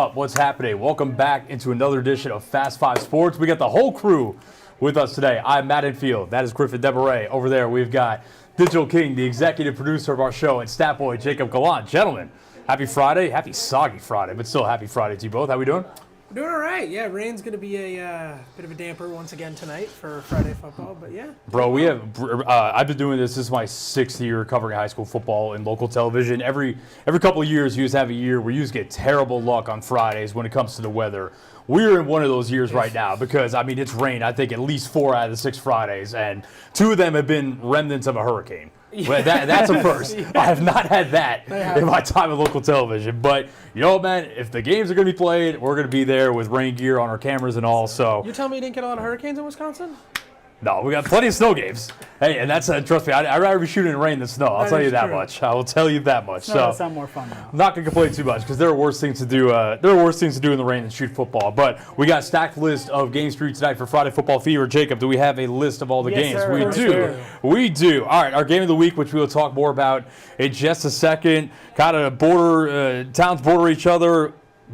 Up, what's happening? Welcome back into another edition of Fast Five Sports. We got the whole crew with us today. I'm Matt Infield. That is Griffin Deberay. Over there, we've got Digital King, the executive producer of our show, and stat boy Jacob Gallant. Gentlemen, happy Friday. Happy soggy Friday, but still happy Friday to you both. How we doing? We're doing all right. Yeah, rain's going to be a bit of a damper once again tonight for Friday football, but yeah. Bro, I've been doing this. This is my 6th year covering high school football and local television. Every couple of years, you just have a year where you just get terrible luck on Fridays when it comes to the weather. We're in one of those years right now because, I mean, it's rained, I think, at least 4 out of the 6 Fridays, and 2 of them have been remnants of a hurricane. Well, that's a first. Yeah. I have not had that in my time in local television. But, you know, man, if the games are going to be played, we're going to be there with rain gear on our cameras and all. So you tell me you didn't get a lot of hurricanes in Wisconsin? No, we got plenty of snow games. Hey, and that's trust me, I'd rather be shooting in rain than snow. I'll tell you that much. I will tell you that much. Snow does sound more fun now. I'm not gonna complain too much because there are worse things to do. There are worse things to do in the rain than shoot football. But we got a stacked list of games for you tonight for Friday Football Fever. Jacob, do we have a list of all the games? Sir. We do. Sure. We do. All right, our game of the week, which we will talk more about in just a second. Kind of towns border each other.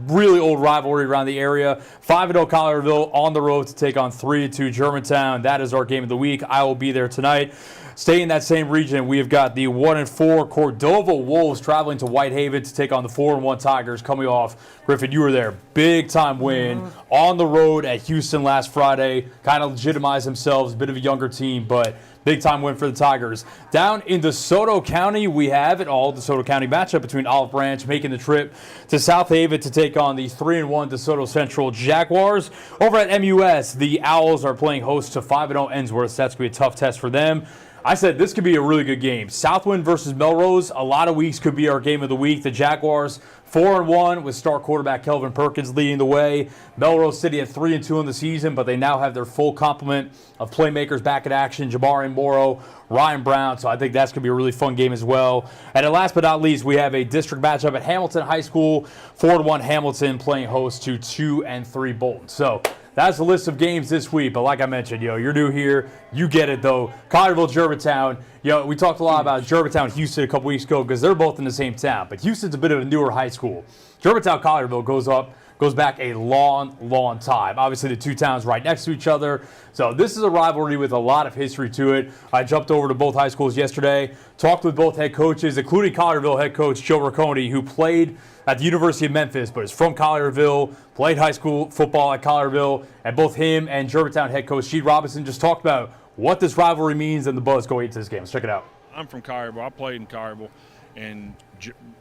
Really old rivalry around the area. 5-0 Collierville on the road to take on 3-2 Germantown. That is our game of the week. I will be there tonight. Stay in that same region. We have got the 1-4 Cordova Wolves traveling to Whitehaven to take on the 4-1 Tigers coming off. Griffin, you were there. Big time win on the road at Houston last Friday. Kind of legitimized themselves. A bit of a younger team, but big time win for the Tigers. Down in DeSoto County, we have it all. DeSoto County matchup between Olive Branch making the trip to South Haven to take on the 3-1 DeSoto Central Jaguars. Over at MUS, the Owls are playing host to 5-0 Ensworth. That's going to be a tough test for them. I said this could be a really good game. Southwind versus Melrose. A lot of weeks could be our game of the week. The Jaguars 4-1 with star quarterback Kelvin Perkins leading the way. Melrose City at 3-2 in the season, but they now have their full complement of playmakers back in action. Jabari Morrow, Ryan Brown. So I think that's going to be a really fun game as well. And last but not least, we have a district matchup at Hamilton High School. 4-1 Hamilton playing host to 2-3 Bolton. So that's the list of games this week. But like I mentioned, you're new here. You get it, though. Collierville, Germantown. We talked a lot about Germantown, Houston a couple weeks ago because they're both in the same town. But Houston's a bit of a newer high school. Germantown, Collierville goes back a long, long time. Obviously, the two towns right next to each other. So this is a rivalry with a lot of history to it. I jumped over to both high schools yesterday, talked with both head coaches, including Collierville head coach Joe Riccone, who played at the University of Memphis, but is from Collierville, played high school football at Collierville, and both him and Germantown head coach Sheed Robinson just talked about what this rivalry means and the buzz going into this game. Let's check it out. I'm from Collierville. I played in Collierville, and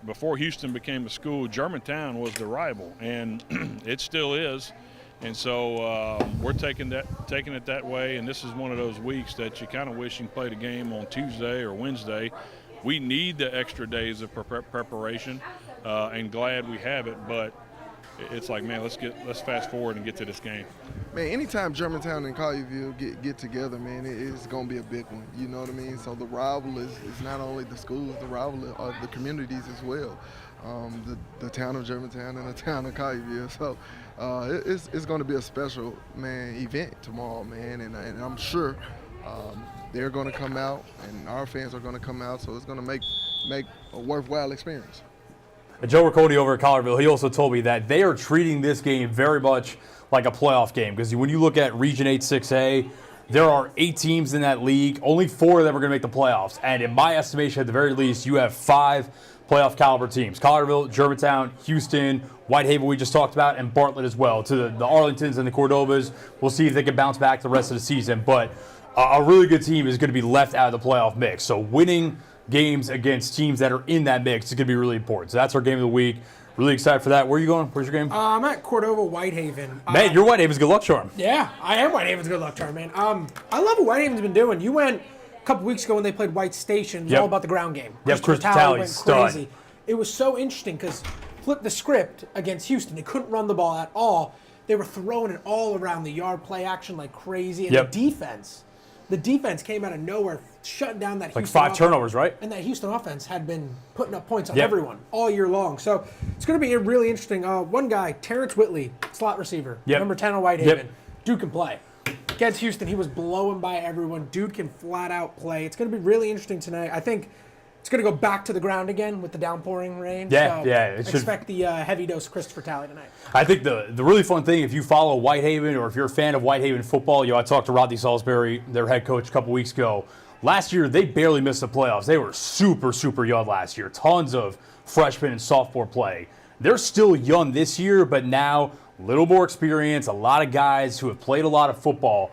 before Houston became a school, Germantown was the rival, and it still is. And so we're taking it that way, and this is one of those weeks that you kind of wish you played a game on Tuesday or Wednesday. We need the extra days of preparation, and glad we have it. But it's like, man, let's fast forward and get to this game. Man, anytime Germantown and Collierville get together, man, it's going to be a big one. You know what I mean? So the rival is not only the schools, the rival are the communities as well. The town of Germantown and the town of Collierville. So it's going to be a special, man, event tomorrow, man. And I'm sure they're going to come out and our fans are going to come out. So it's going to make a worthwhile experience. Joe Riccone over at Collierville, he also told me that they are treating this game very much like a playoff game because when you look at Region 8 6A, there are 8 teams in that league. Only 4 of them are going to make the playoffs. And in my estimation, at the very least, you have 5 playoff caliber teams. Collierville, Germantown, Houston, Whitehaven we just talked about, and Bartlett as well. To the Arlingtons and the Cordovas, we'll see if they can bounce back the rest of the season. But a really good team is going to be left out of the playoff mix. So winning games against teams that are in that mix is going to be really important. So that's our game of the week. Really excited for that. Where are you going? Where's your game? I'm at Cordova Whitehaven. Man, your Whitehaven's good luck charm. Yeah, I am Whitehaven's good luck charm, man. I love what Whitehaven's been doing. You went a couple weeks ago when they played White Station. It was all about the ground game. Chris Talley went crazy. It was so interesting because flip the script against Houston. They couldn't run the ball at all. They were throwing it all around the yard, play action like crazy. And the defense came out of nowhere, shutting down that like Houston 5 offense. turnovers, right? And that Houston offense had been putting up points on everyone all year long. So it's going to be really interesting. One guy, Terrence Whitley, slot receiver, number 10 on Whitehaven. Dude can play. Against Houston, he was blowing by everyone. Dude can flat out play. It's going to be really interesting tonight. I think It's going to go back to the ground again with the downpouring rain. Yeah, so yeah. It should. Expect the heavy dose Christopher Talley tonight. I think the really fun thing, if you follow Whitehaven or if you're a fan of Whitehaven football, I talked to Rodney Salisbury, their head coach, a couple weeks ago. Last year, they barely missed the playoffs. They were super, super young last year. Tons of freshman and sophomore play. They're still young this year, but now a little more experience, a lot of guys who have played a lot of football.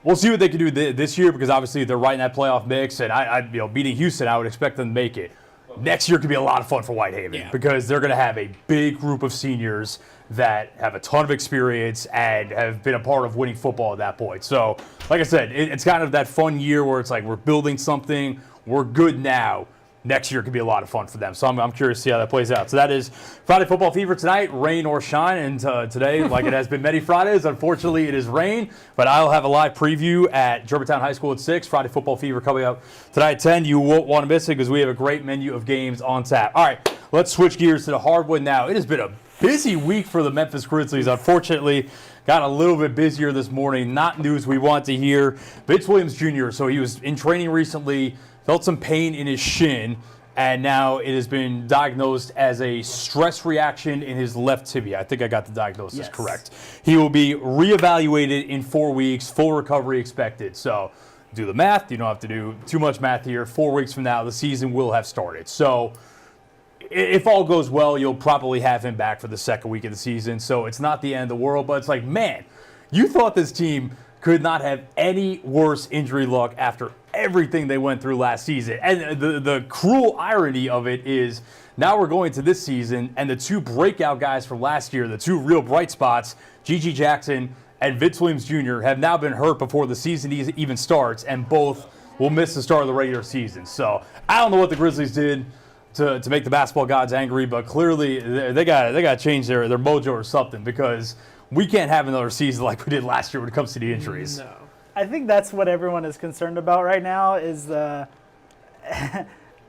We'll see what they can do this year because obviously they're right in that playoff mix. And beating Houston, I would expect them to make it. Next year could be a lot of fun for Whitehaven because they're going to have a big group of seniors that have a ton of experience and have been a part of winning football at that point. So, like I said, it's kind of that fun year where it's like we're building something. We're good now. Next year could be a lot of fun for them. So I'm curious to see how that plays out. So that is Friday Football Fever tonight, rain or shine. And today, like it has been many Fridays, unfortunately it is rain. But I'll have a live preview at Germantown High School at 6. Friday Football Fever coming up tonight at 10. You won't want to miss it because we have a great menu of games on tap. All right, let's switch gears to the hardwood now. It has been a busy week for the Memphis Grizzlies. Unfortunately, got a little bit busier this morning. Not news we want to hear. Vince Williams Jr., so he was in training recently, felt some pain in his shin, and now it has been diagnosed as a stress reaction in his left tibia. I think I got the diagnosis correct. He will be reevaluated in 4 weeks, full recovery expected. So do the math. You don't have to do too much math here. 4 weeks from now, the season will have started. So if all goes well, you'll probably have him back for the second week of the season. So it's not the end of the world, but it's like, man, you thought this team could not have any worse injury luck after everything they went through last season. And the cruel irony of it is now we're going to this season, and the two breakout guys from last year, the two real bright spots, Gigi Jackson and Vince Williams Jr., have now been hurt before the season even starts, and both will miss the start of the regular season. So I don't know what the Grizzlies did to make the basketball gods angry, but clearly they got to change their mojo or something, because we can't have another season like we did last year when it comes to the injuries. No. I think that's what everyone is concerned about right now is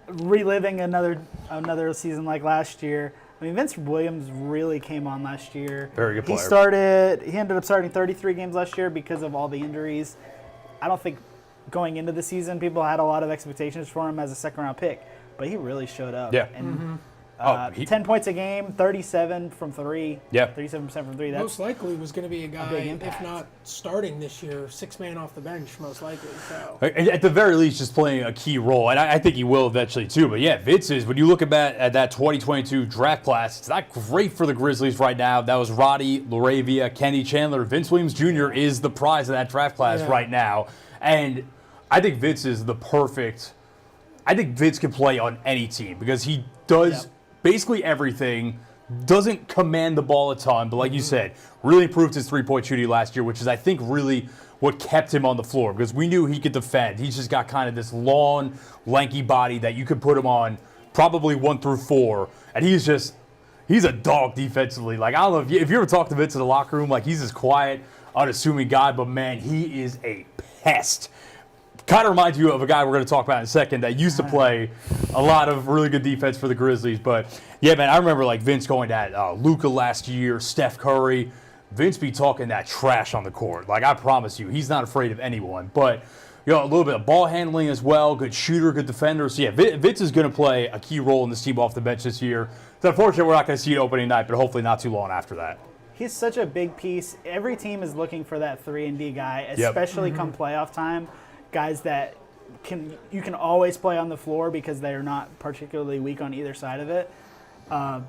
reliving another season like last year. I mean, Vince Williams really came on last year. Very good player. He ended up starting 33 games last year because of all the injuries. I don't think going into the season people had a lot of expectations for him as a second-round pick, but he really showed up. Yeah. And 10 points a game, 37 from 3. Yeah. 37% from 3. That's Most likely was going to be a guy, big if impact. not starting this year, 6-man off the bench, most likely. So At the very least, just playing a key role, and I think he will eventually too. But yeah, Vince is, when you look at that 2022 draft class, it's not great for the Grizzlies right now. That was Roddy, Laravia, Kenny Chandler. Vince Williams Jr. is the prize of that draft class right now. And I think Vince is the perfect – I think Vince can play on any team because he does basically everything, doesn't command the ball a ton, but like you said, really improved his three-point shooting last year, which is, I think, really what kept him on the floor because we knew he could defend. He's just got kind of this long, lanky body that you could put him on probably 1 through 4, and he's a dog defensively. Like, I don't know if you ever talk to Vince in the locker room, like, he's this quiet, unassuming guy, but man, he is a pest. Kind of reminds you of a guy we're going to talk about in a second that used to play a lot of really good defense for the Grizzlies. But, yeah, man, I remember, like, Vince going at Luka last year, Steph Curry. Vince be talking that trash on the court. Like, I promise you, he's not afraid of anyone. But, a little bit of ball handling as well, good shooter, good defender. So, yeah, Vince is going to play a key role in this team off the bench this year. It's unfortunate we're not going to see it opening night, but hopefully not too long after that. He's such a big piece. Every team is looking for that 3-and-D guy, especially come playoff time. Guys that you can always play on the floor because they're not particularly weak on either side of it.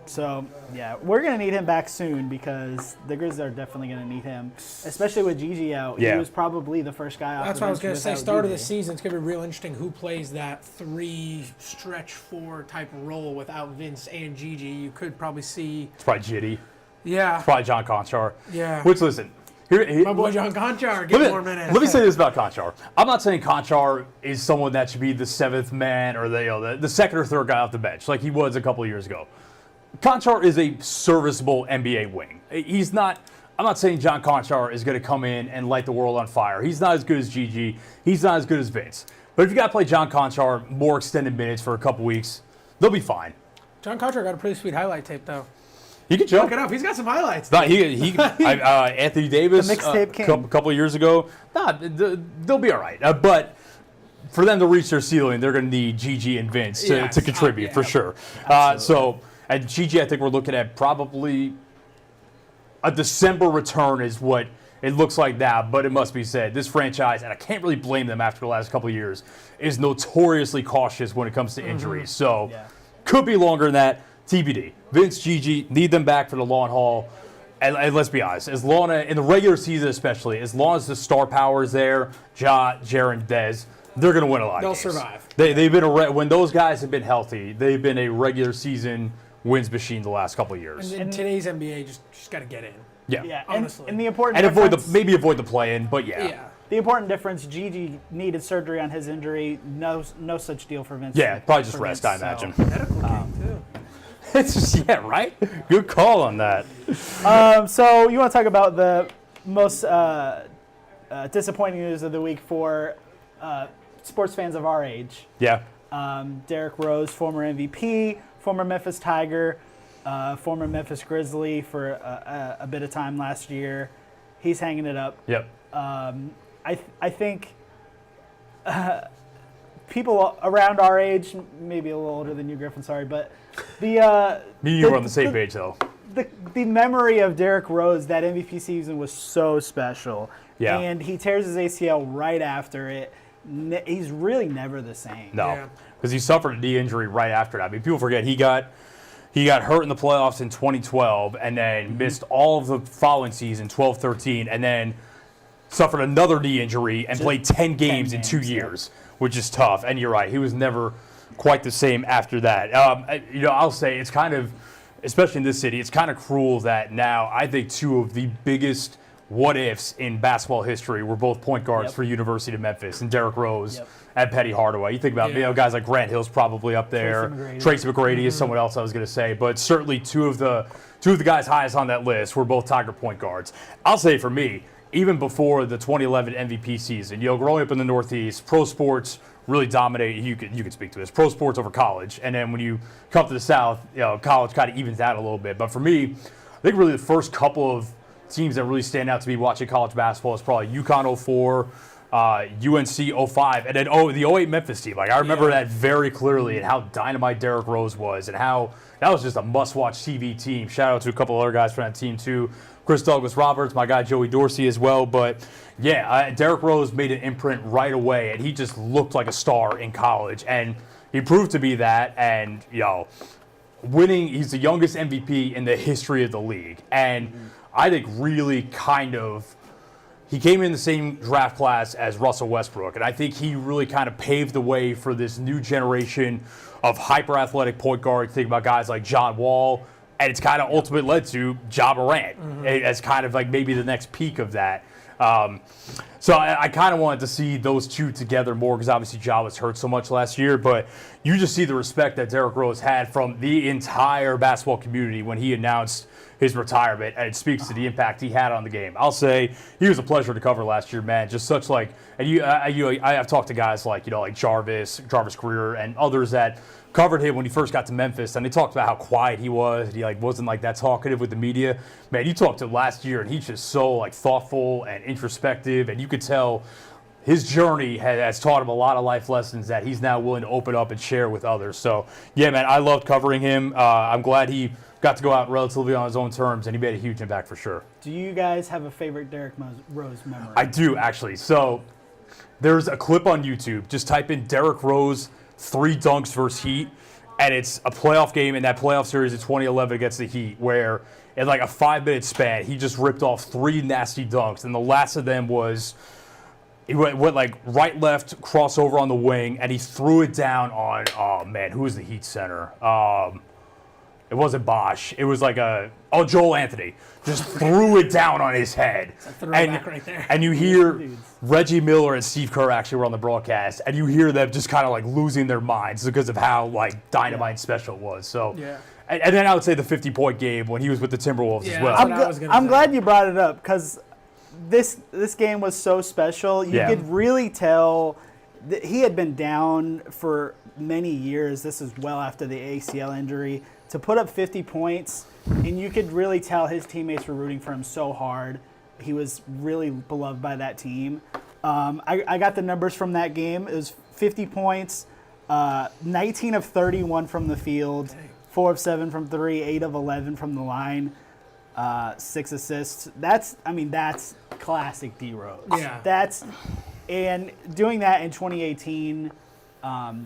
So, yeah, we're going to need him back soon because the Grizzlies are definitely going to need him, especially with Gigi out. Yeah. He was probably the first guy off that's the what I bench was going to say. without Start of the Gigi. season, it's going to be real interesting who plays that 3 stretch 4 type of role without Vince and Gigi. You could probably see. It's probably Jitty. Yeah. It's probably John Conchar. Yeah. Which, listen. My boy John Conchar, get more minutes. Let me say this about Conchar. I'm not saying Conchar is someone that should be the 7th man or the second or third guy off the bench like he was a couple of years ago. Conchar is a serviceable NBA wing. He's not. I'm not saying John Conchar is going to come in and light the world on fire. He's not as good as Gigi. He's not as good as Vince. But if you got to play John Conchar more extended minutes for a couple weeks, they'll be fine. John Conchar got a pretty sweet highlight tape, though. He can jump. Look it up. He's got some highlights. No, Anthony Davis The mixtape king. a couple of years ago. They'll be all right. But for them to reach their ceiling, they're going to need Gigi and Vince to contribute for sure. So at Gigi, I think we're looking at probably a December return is what it looks like now. But it must be said, this franchise, and I can't really blame them after the last couple of years, is notoriously cautious when it comes to injuries. So could be longer than that. TBD. Vince, Gigi, need them back for the long haul. And let's be honest, as long as, in the regular season especially, as long as the star power is there, Ja, Jaren, Dez, they're going to win a lot of games. They'll survive. They've been when those guys have been healthy, they've been a regular season wins machine the last couple of years. And in today's NBA, just got to get in. Yeah. Honestly. And the important And difference, avoid the play-in, but yeah. The important difference, Gigi needed surgery on his injury. No such deal for Vince. Yeah, probably just rest, I imagine. Medical game, too. It's just, right? Good call on that. So you want to talk about the most disappointing news of the week for sports fans of our age. Yeah. Derrick Rose, former MVP, former Memphis Tiger, former Memphis Grizzly for a bit of time last year. He's hanging it up. Yep. I think people around our age, maybe a little older than you, Griffin, sorry, but Me and you were on the same page, though. The memory of Derrick Rose, that MVP season was so special. Yeah. And he tears his ACL right after it. He's really never the same. No, because he suffered a knee injury right after that. I mean, people forget he got hurt in the playoffs in 2012 and then missed all of the following season, 12-13, and then suffered another knee injury and played 10 games in 2 years, which is tough. And you're right, he was never quite the same after that. I'll say it's kind of, especially in this city, it's kind of cruel that now I think two of the biggest what-ifs in basketball history were both point guards for University of Memphis, and Derrick Rose and Petty Hardaway. You think about guys like Grant Hill's probably up there. Tracy McGrady is someone else I was going to say, but certainly two of the guys highest on that list were both Tiger point guards. I'll say for me, even before the 2011 MVP season, growing up in the Northeast, pro sports really dominate. You could speak to this. Pro sports over college, and then when you come to the South, college kind of evens out a little bit. But for me, I think really the first couple of teams that really stand out to me watching college basketball is probably UConn 04, UNC 05, and then the 08 Memphis team. Like I remember that very clearly, and how dynamite Derrick Rose was, and how that was just a must-watch TV team. Shout out to a couple other guys from that team too. Chris Douglas Roberts, my guy Joey Dorsey as well. But Derrick Rose made an imprint right away, and he just looked like a star in college, and he proved to be that. And winning, he's the youngest MVP in the history of the league, and I think really he came in the same draft class as Russell Westbrook, and I think he really kind of paved the way for this new generation of hyper-athletic point guards. Think about guys like John Wall, and it's kind of ultimately led to Ja Morant as kind of like maybe the next peak of that. So I kind of wanted to see those two together more because obviously Ja was hurt so much last year, but you just see the respect that Derrick Rose had from the entire basketball community when he announced his retirement, and it speaks to the impact he had on the game. I'll say he was a pleasure to cover last year, man. Just such I've talked to guys like Jarvis Greer, and others that covered him when he first got to Memphis, and they talked about how quiet he was. He wasn't that talkative with the media. Man, you talked to him last year, and he's just so thoughtful and introspective, and you could tell his journey has taught him a lot of life lessons that he's now willing to open up and share with others. So, yeah, man, I loved covering him. I'm glad he got to go out relatively on his own terms, and he made a huge impact for sure. Do you guys have a favorite Derrick Rose memory? I do, actually. So there's a clip on YouTube. Just type in Derrick Rose 3 dunks versus Heat, and it's a playoff game in that playoff series in 2011 against the Heat where in a 5-minute span he just ripped off 3 nasty dunks, and the last of them was he went right, left, crossover on the wing, and he threw it down on, who was the Heat center? It wasn't Bosch. It was Joel Anthony. Just threw it down on his head. Right there. And you hear Reggie Miller and Steve Kerr actually were on the broadcast, and you hear them just kind of losing their minds because of how dynamite and special it was. So, and then I would say the 50-point game when he was with the Timberwolves as well. I'm glad you brought it up because this game was so special. You could really tell that he had been down for many years. This is well after the ACL injury. To put up 50 points, and you could really tell his teammates were rooting for him so hard. He was really beloved by that team. I got the numbers from that game. It was 50 points, 19 of 31 from the field, 4 of 7 from 3, 8 of 11 from the line, 6 assists. That's classic D Rose. Yeah. And doing that in 2018,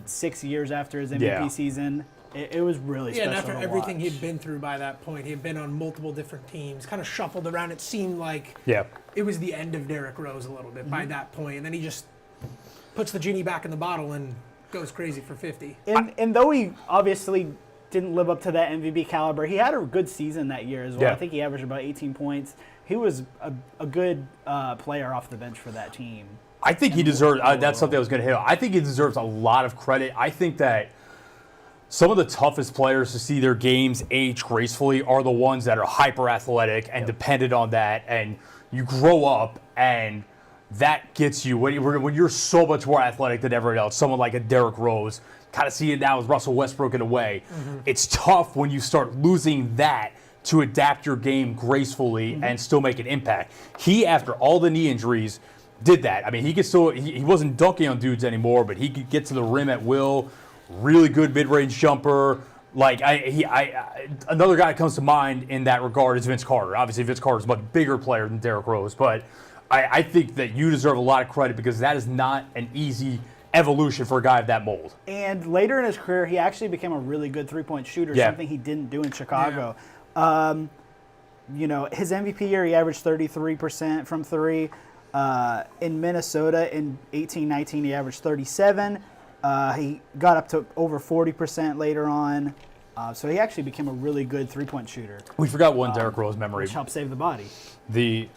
6 years after his MVP season, it was really special. Yeah, and after to everything watch. he'd been through by that point, he had been on multiple different teams, kind of shuffled around. It seemed like it was the end of Derrick Rose a little bit by that point, and then he just puts the genie back in the bottle and goes crazy for 50. And though he obviously didn't live up to that MVP caliber, he had a good season that year as well. Yeah. I think he averaged about 18 points. He was a good player off the bench for that team. I think he deserves. That's something I was going to hit on. I think he deserves a lot of credit. I think that some of the toughest players to see their games age gracefully are the ones that are hyper athletic and dependent on that. And you grow up, and that gets you when you're so much more athletic than everyone else. Someone like a Derrick Rose, kind of see it now with Russell Westbrook in a way. It's tough when you start losing that to adapt your game gracefully and still make an impact. He, after all the knee injuries, did that. I mean, he could still. He wasn't dunking on dudes anymore, but he could get to the rim at will. Really good mid-range jumper. Like another guy that comes to mind in that regard is Vince Carter. Obviously, Vince Carter is a much bigger player than Derrick Rose, but I think that you deserve a lot of credit because that is not an easy evolution for a guy of that mold. And later in his career, he actually became a really good three-point shooter, something he didn't do in Chicago. His MVP year, he averaged 33% from three. In Minnesota in 18-19, he averaged 37. He got up to over 40% later on. So he actually became a really good three-point shooter. We forgot one Derrick Rose memory. Which helped save the body. The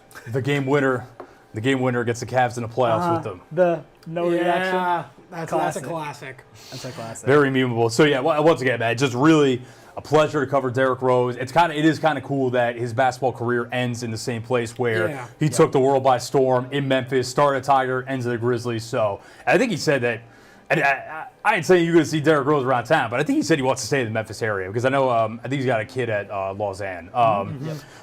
game winner. The game winner gets the Cavs in the playoffs with them. The no reaction. That's a classic. That's a classic. Very memeable. So yeah, once again, man, just really a pleasure to cover Derrick Rose. It is kind of cool that his basketball career ends in the same place where he took the world by storm in Memphis, started a Tiger, ends at the Grizzlies. So I think he said that. And I ain't saying you're going to see Derrick Rose around town, but I think he said he wants to stay in the Memphis area because I know I think he's got a kid at Lausanne.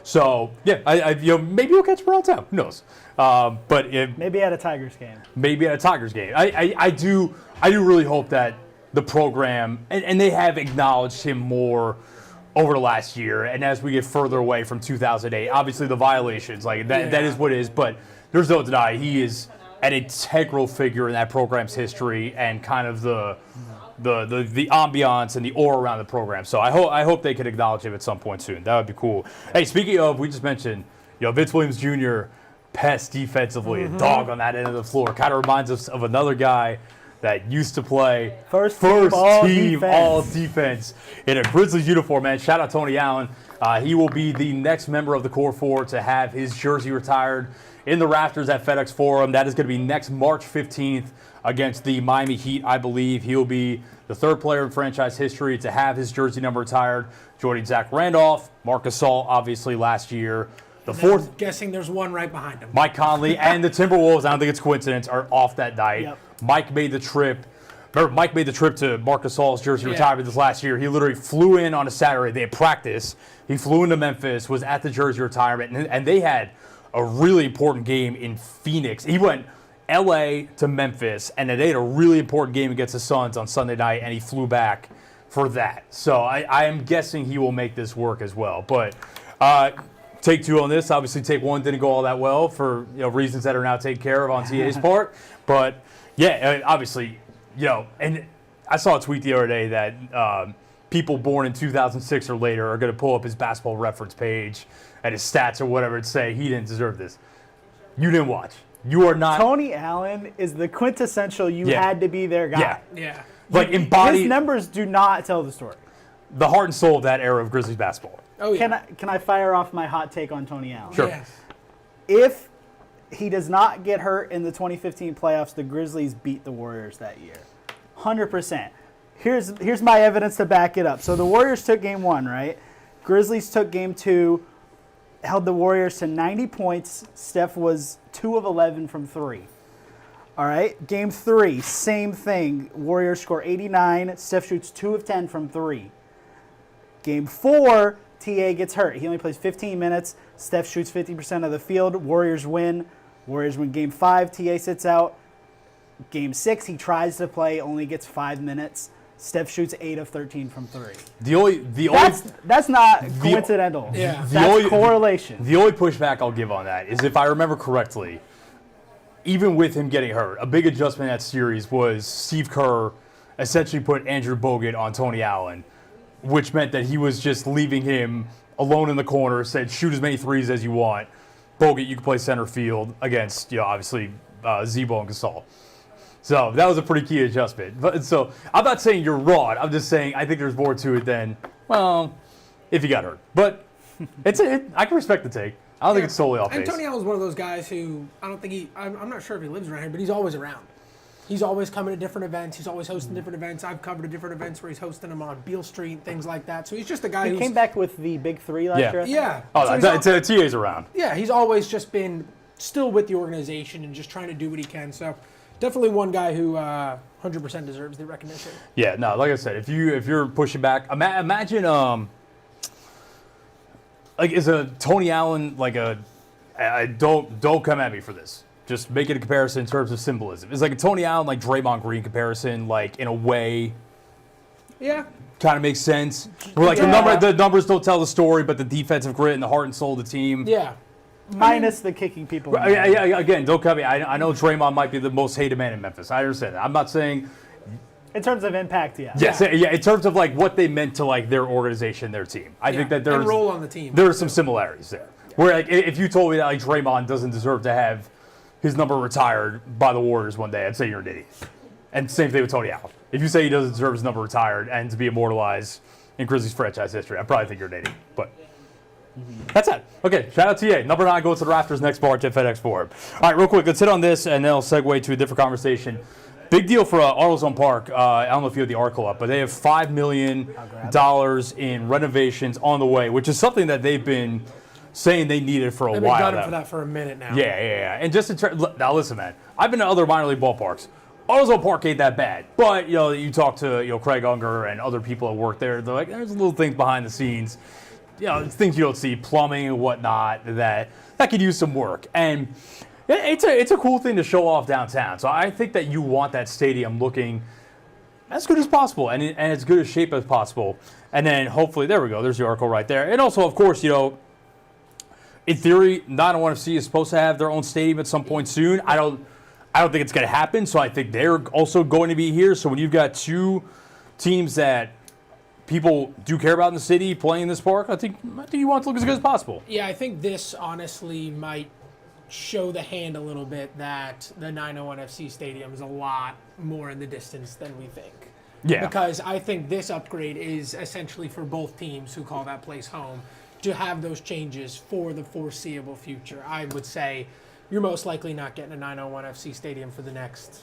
So yeah, maybe he'll catch him around town. Who knows? Maybe at a Tigers game. Maybe at a Tigers game. I do really hope that the program and they have acknowledged him more over the last year. And as we get further away from 2008, obviously the violations that is what it is. But there's no deny he is an integral figure in that program's history and kind of the ambiance and the aura around the program. So I hope they could acknowledge him at some point soon. That would be cool. Hey, speaking of, we just mentioned, Vince Williams Jr. pest defensively, a dog on that end of the floor. Kind of reminds us of another guy that used to play first team all defense in a Grizzlies uniform, man. Shout out Tony Allen. He will be the next member of the core four to have his jersey retired in the rafters at FedEx Forum. That is going to be next March 15th against the Miami Heat, I believe. He'll be the third player in franchise history to have his jersey number retired, joining Zach Randolph, Marc Gasol, obviously last year. The fourth, I'm guessing there's one right behind him. Mike Conley and the Timberwolves, I don't think it's coincidence, are off that night. Yep. Mike made the trip to Marc Gasol's jersey retirement this last year. He literally flew in on a Saturday. They had practice. He flew into Memphis, was at the jersey retirement, and they had a really important game in Phoenix. He went L.A. to Memphis, and they had a really important game against the Suns on Sunday night, and he flew back for that. So I am guessing he will make this work as well. But take two on this. Obviously, take one didn't go all that well for reasons that are now taken care of on TA's part. But yeah, obviously, and I saw a tweet the other day that people born in 2006 or later are going to pull up his basketball reference page and his stats or whatever and say he didn't deserve this. You didn't watch. You are not. Tony Allen is the quintessential you had to be their guy. Yeah. Like embodied. His numbers do not tell the story. The heart and soul of that era of Grizzlies basketball. Oh, yeah. Can I fire off my hot take on Tony Allen? Sure. Yes. If he does not get hurt in the 2015 playoffs, the Grizzlies beat the Warriors that year. 100%. Here's my evidence to back it up. So the Warriors took game 1, right? Grizzlies took game 2, held the Warriors to 90 points. Steph was 2 of 11 from 3. All right? Game 3, same thing. Warriors score 89. Steph shoots 2 of 10 from 3. Game 4, TA gets hurt. He only plays 15 minutes. Steph shoots 50% of the field. Warriors win. Warriors win game 5. TA sits out. Game 6, he tries to play, only gets 5 minutes. Steph shoots 8 of 13 from 3. That's not coincidental. Yeah. That's correlation. The only pushback I'll give on that is, if I remember correctly, even with him getting hurt, a big adjustment in that series was Steve Kerr essentially put Andrew Bogut on Tony Allen, which meant that he was just leaving him alone in the corner, said shoot as many threes as you want. Bogut, you can play center field against, obviously, Zebo and Gasol. So that was a pretty key adjustment. But so I'm not saying you're wrong. I'm just saying I think there's more to it than, well, if you got hurt. But I can respect the take. I don't think it's solely off base. And Tony Allen's one of those guys who I'm not sure if he lives around here, but he's always around. He's always coming to different events. He's always hosting different events. I've covered different events where he's hosting them on Beale Street, things like that. So he's just a guy who came back with the Big 3 last year. Yeah. Oh, TA's around. Yeah, he's always just been still with the organization and just trying to do what he can. So definitely one guy who 100% deserves the recognition. Yeah, no, like I said, if you're pushing back, imagine like, is a Tony Allen like don't come at me for this. Just make it a comparison in terms of symbolism. It's like a Tony Allen, like Draymond Green comparison, like in a way. Yeah. Kind of makes sense. Where like the numbers don't tell the story, but the defensive grit and the heart and soul of the team. Yeah. Minus the kicking people. Yeah, again, don't cut me. I know Draymond might be the most hated man in Memphis. I understand that. I'm not saying. In terms of impact, yeah. Yes, yeah. In terms of like what they meant to like their organization, their team. I think that there's and role on the team. There are some similarities there. Where like if you told me that like Draymond doesn't deserve to have his number retired by the Warriors one day, I'd say you're an idiot. And same thing with Tony Allen. If you say he doesn't deserve his number retired and to be immortalized in Grizzlies franchise history, I probably think you're an idiot. But that's it. Okay, shout out to TA. Number 9 going to the rafters next March at FedEx Forum. All right, real quick, let's hit on this, and then I'll segue to a different conversation. Big deal for AutoZone Park. I don't know if you have the article up, but they have $5 million in renovations on the way, which is something that they've been saying they needed for a while. They've been gunning for that for a minute now. Yeah. And just now, listen, man. I've been to other minor league ballparks. AutoZone Park ain't that bad, but you talk to Craig Unger and other people that work there. They're like, there's little things behind the scenes, things you don't see, plumbing and whatnot that could use some work. And it's a cool thing to show off downtown. So I think that you want that stadium looking as good as possible and as good a shape as possible. And then hopefully, there we go. There's the article right there. And also, of course, in theory, 901FC is supposed to have their own stadium at some point soon. I don't think it's going to happen, so I think they're also going to be here. So when you've got two teams that people do care about in the city playing in this park, I think you want it to look as good as possible. Yeah, I think this honestly might show the hand a little bit that the 901FC stadium is a lot more in the distance than we think. Yeah. Because I think this upgrade is essentially for both teams who call that place home to have those changes for the foreseeable future. I would say you're most likely not getting a 901FC stadium for the next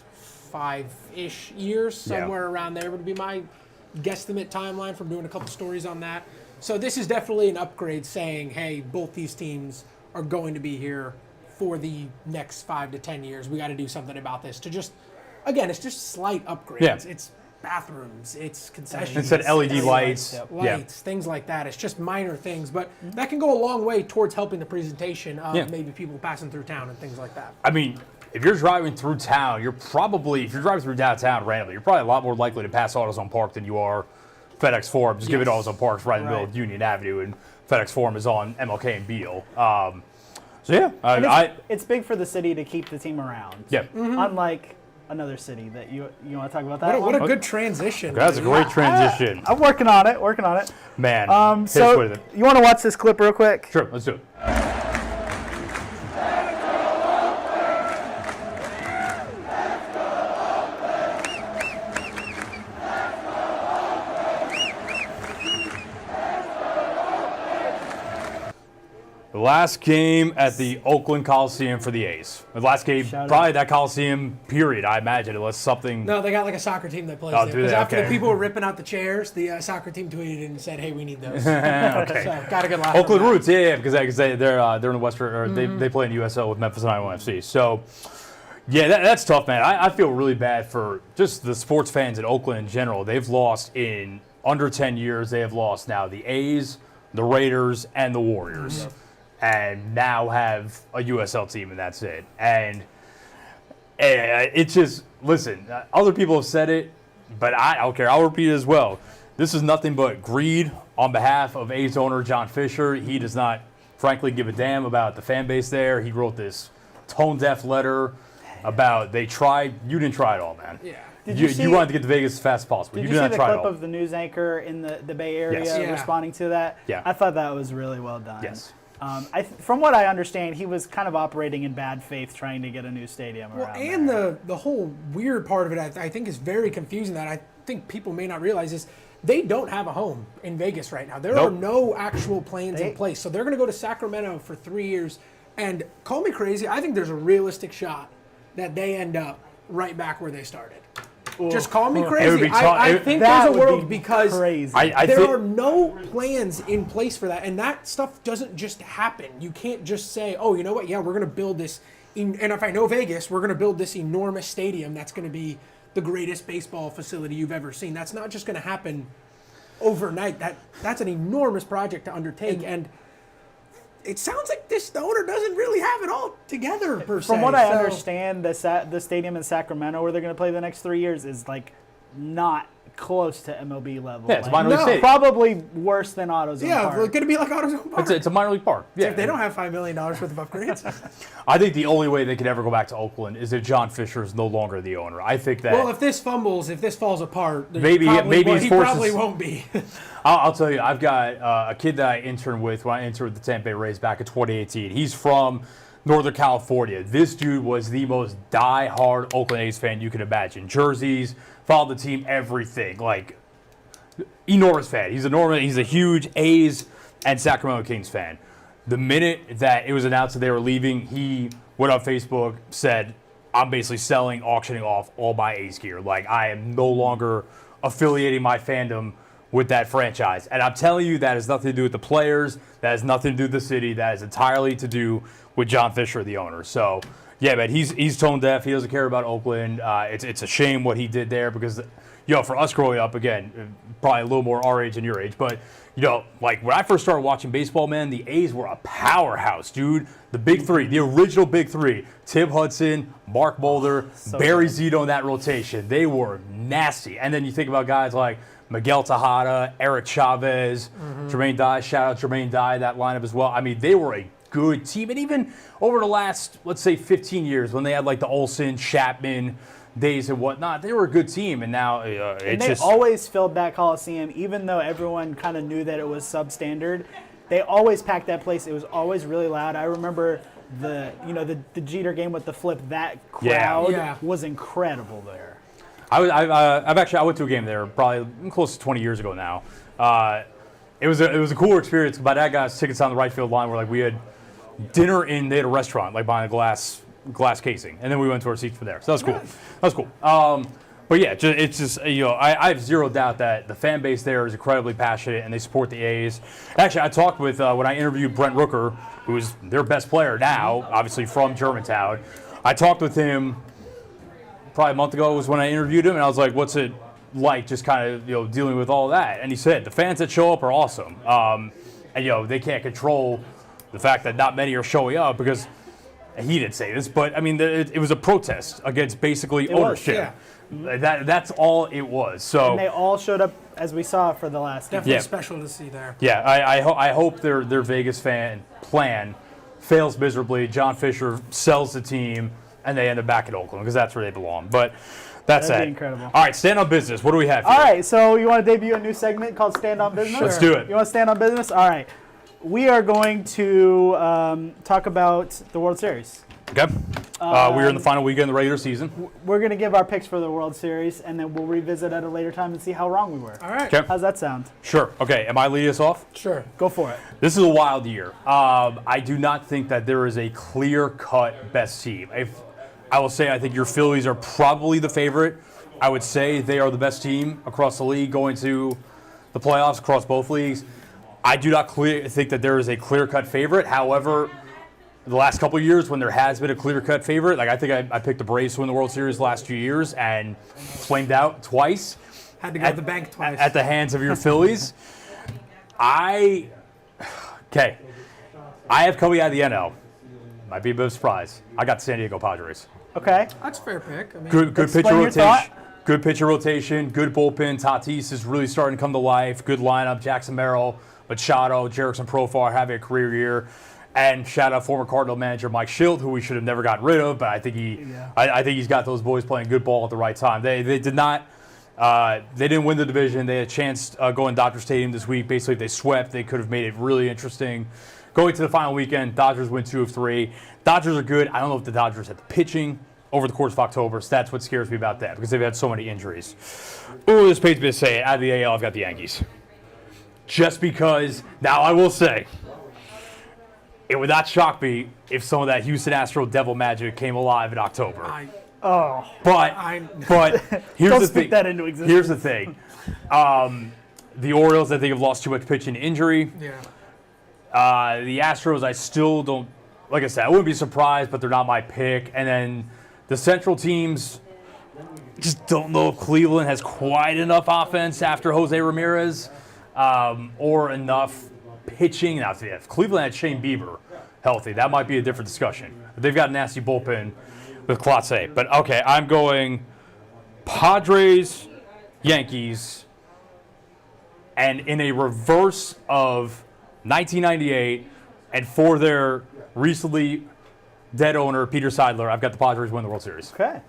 5-ish years. Somewhere around there would be my guesstimate timeline from doing a couple stories on that. So this is definitely an upgrade saying, hey, both these teams are going to be here for the next 5 to 10 years. We got to do something about this to just, again, it's just slight upgrades. Yeah. It's bathrooms, it's concessions. Instead of LED lights. Lights, things like that. It's just minor things, but that can go a long way towards helping the presentation of maybe people passing through town and things like that. I mean, if you're driving through town, if you're driving through downtown randomly, you're probably a lot more likely to pass AutoZone Park than you are FedEx Forum. Just give it AutoZone Park's right in the middle of Union Avenue, and FedEx Forum is on MLK and Beale. It's big for the city to keep the team around. Yeah. Unlike another city that you want to talk about that. What a good transition. That's a great transition. I'm working on it. Man. So you want to watch this clip real quick? Sure, let's do it. The last game at the Oakland Coliseum for the A's. The last game, probably that Coliseum, period, I imagine, unless something... No, they got like a soccer team that plays there. Do Because they? after Okay. the people were ripping out the chairs, the soccer team tweeted and said, hey, we need those. Okay. So, got a good laugh. Oakland Roots, yeah, because they're in the Western, or they play in USL with Memphis 901FC. So, yeah, that's tough, man. I feel really bad for just the sports fans in Oakland in general. They've lost in under 10 years. They have lost now the A's, the Raiders, and the Warriors. And now have a USL team, and that's it. And It's just, listen, other people have said it, but I don't care. I'll repeat it as well. This is nothing but greed on behalf of A's owner John Fisher. He does not, frankly, give a damn about the fan base there. He wrote this tone-deaf letter about they tried. You didn't try it all, man. Yeah. You wanted to get to Vegas as fast as possible. Did you you see did the not try clip it all. of the news anchor in the Bay Area Yes. Yeah. responding to that? Yeah. I thought that was really well done. Yes. From what I understand, he was kind of operating in bad faith trying to get a new stadium Well, around and there. the whole weird part of it, I think, is very confusing. That I think people may not realize is they don't have a home in Vegas right now. There Nope. are no actual plans in place. So they're going to go to Sacramento for 3 years. And call me crazy, I think there's a realistic shot that they end up right back where they started. Just call me It would crazy. be I think that there's a would world be because crazy. there are no plans in place for that. And that stuff doesn't just happen. You can't just say, oh, you know what? Yeah, we're going to build this. And if I know Vegas, we're going to build this enormous stadium that's going to be the greatest baseball facility you've ever seen. That's not just going to happen overnight. That's an enormous project to undertake. And it sounds like this owner doesn't really have it all together, per se. From what I So- understand, the stadium in Sacramento where they're going to play the next 3 years is like not close to MLB level. Yeah, it's a Like, minor league stadium. probably worse than AutoZone Yeah, Park. it's going to be like AutoZone Park. It's a minor league park. Yeah. If they don't have $5 million worth of upgrades. I think the only way they could ever go back to Oakland is if John Fisher is no longer the owner. I think that. Well, if this falls apart, Maybe he's he forced probably to- won't be. I'll tell you, I've got a kid that I interned with when I interned with the Tampa Bay Rays back in 2018. He's from Northern California. This dude was the most die-hard Oakland A's fan you could imagine. Jerseys, followed the team, everything. Like, enormous fan. He's a huge A's and Sacramento Kings fan. The minute that it was announced that they were leaving, he went on Facebook, said, I'm basically selling, auctioning off all my A's gear. Like, I am no longer affiliating my fandom with that franchise. And I'm telling you, that has nothing to do with the players. That has nothing to do with the city. That is entirely to do with John Fisher, the owner. So, yeah, man, he's tone deaf. He doesn't care about Oakland. It's a shame what he did there because, for us growing up, again, probably a little more our age than your age, but, like when I first started watching baseball, man, the A's were a powerhouse, dude. The big three, the original big three, Tim Hudson, Mark Mulder, Barry Zito in that rotation. They were nasty. And then you think about guys like Miguel Tejada, Eric Chavez, Jermaine Dye, shout out Jermaine Dye, that lineup as well. I mean, they were a good team. And even over the last, let's say, 15 years, when they had like the Olsen, Chapman days and whatnot, they were a good team. And now And they always filled that Coliseum, even though everyone kind of knew that it was substandard. They always packed that place. It was always really loud. I remember the Jeter game with the flip. That crowd Yeah. was incredible there. I went to a game there probably close to 20 years ago now. It was a cooler experience. My dad got us tickets on the right field line where like we had dinner they had a restaurant like behind a glass casing, and then we went to our seats from there. So that was cool. That was cool. But yeah, it's just I have zero doubt that the fan base there is incredibly passionate and they support the A's. Actually, I talked with when I interviewed Brent Rooker, who's their best player now, obviously from Germantown. I talked with him probably a month ago was when I interviewed him, and I was like, "What's it like, just kind of dealing with all that?" And he said the fans that show up are awesome, and they can't control the fact that not many are showing up because he didn't say this, but I mean it was a protest against basically ownership. Yeah. That's all it was. So And they all showed up, as we saw, for the last game. Definitely Yeah. special to see there. yeah, I hope their Vegas fan plan fails miserably. John Fisher sells the team, and they end up back at Oakland because that's where they belong. But that's That'd it. be incredible. All right, stand on business. What do we have here? All right, so you want to debut a new segment called Stand on Business? Let's do it. You want to stand on business? All right. We are going to talk about the World Series. Okay. We're in the final weekend of the regular season. We're going to give our picks for the World Series, and then we'll revisit at a later time and see how wrong we were. All right. Okay. How's that sound? Sure. Okay. Am I leading us off? Sure. Go for it. This is a wild year. I do not think that there is a clear-cut best team. I will say I think your Phillies are probably the favorite. I would say they are the best team across the league going to the playoffs across both leagues. I do not think that there is a clear-cut favorite. However, the last couple of years when there has been a clear-cut favorite, like I think I picked the Braves to win the World Series the last few years and flamed out twice. Had to go to the bank twice. At the hands of your Phillies. I have coming out of the NL. Might be a bit of a surprise. I got San Diego Padres. Okay. That's a fair pick. I mean, Good pitcher Explain your rotation. thought. Good pitcher rotation. Good bullpen. Tatis is really starting to come to life. Good lineup. Jackson Merrill, Machado, Jerickson Profar having a career year. And shout out former Cardinal manager Mike Schilt, who we should have never gotten rid of, but I think I think he's got those boys playing good ball at the right time. They did not. They didn't win the division. They had a chance going to Dodger Stadium this week. Basically, if they swept, they could have made it really interesting. Going to the final weekend, Dodgers win 2 of 3. Dodgers are good. I don't know if the Dodgers had the pitching over the course of October, so that's what scares me about that, because they've had so many injuries. Ooh, this pains me to say it. Out of the AL, I've got the Yankees. Just because, now I will say, it would not shock me if some of that Houston Astro devil magic came alive in October. But here's Don't the speak thing. that into existence. Here's the thing. The Orioles, I think, have lost too much pitching to injury. yeah. The Astros, I still don't, like I said, I wouldn't be surprised, but they're not my pick. And then the Central teams, just don't know if Cleveland has quite enough offense after Jose Ramirez or enough pitching. Now, if Cleveland had Shane Bieber healthy, that might be a different discussion. But they've got a nasty bullpen with Clase. But, okay, I'm going Padres, Yankees, and in a reverse of 1998, and for their recently dead owner, Peter Seidler, I've got the Padres win the World Series. Okay.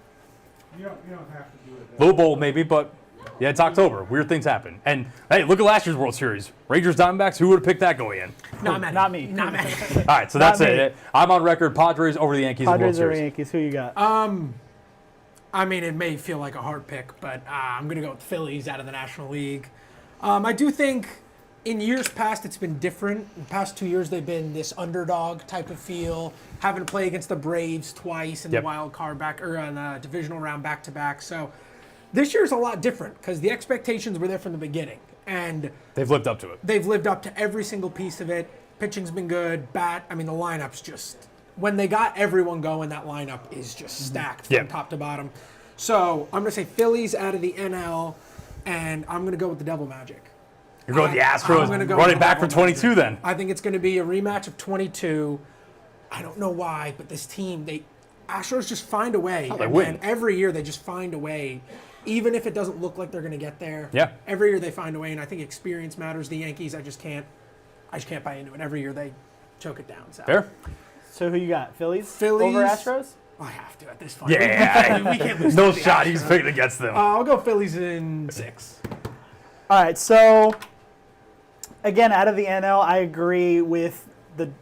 You don't have to do it. Little bold, maybe, but yeah, it's October. Weird things happen. And hey, look at last year's World Series. Rangers Diamondbacks, who would have picked that going in? Not me. Not me. Not me. All right, so that's Not me. it. I'm on record. Padres over the Yankees in the World Padres or Series. Yankees? Who you got? I mean, it may feel like a hard pick, but I'm going to go with Phillies out of the National League. I do think in years past it's been different. In the past 2 years they've been this underdog type of feel, having to play against the Braves twice in the wild card in the divisional round back to back. So this year's a lot different because the expectations were there from the beginning, and They've lived up to it. they've lived up to every single piece of it. Pitching's been good. I mean, the lineup's just, when they got everyone going, that lineup is just stacked from top to bottom. So I'm going to say Phillies out of the NL, and I'm going to go with the Devil Magic. You're going with the I'm Astros, gonna go running with back the for Devil 22 Magic. then. I think it's going to be a rematch of 22. I don't know why, but this team, Astros just find a way. they win. And every year they just find a way, even if it doesn't look like they're going to get there. Yeah. Every year they find a way, and I think experience matters. The Yankees, I just can't buy into it. Every year they choke it down. So. Fair? So who you got? Phillies? Phillies. Over Astros? I have to at this point. Yeah. we can't lose. No to the shot. Astros. He's picking against them. I'll go Phillies in 6. All right, so again, out of the NL, I agree with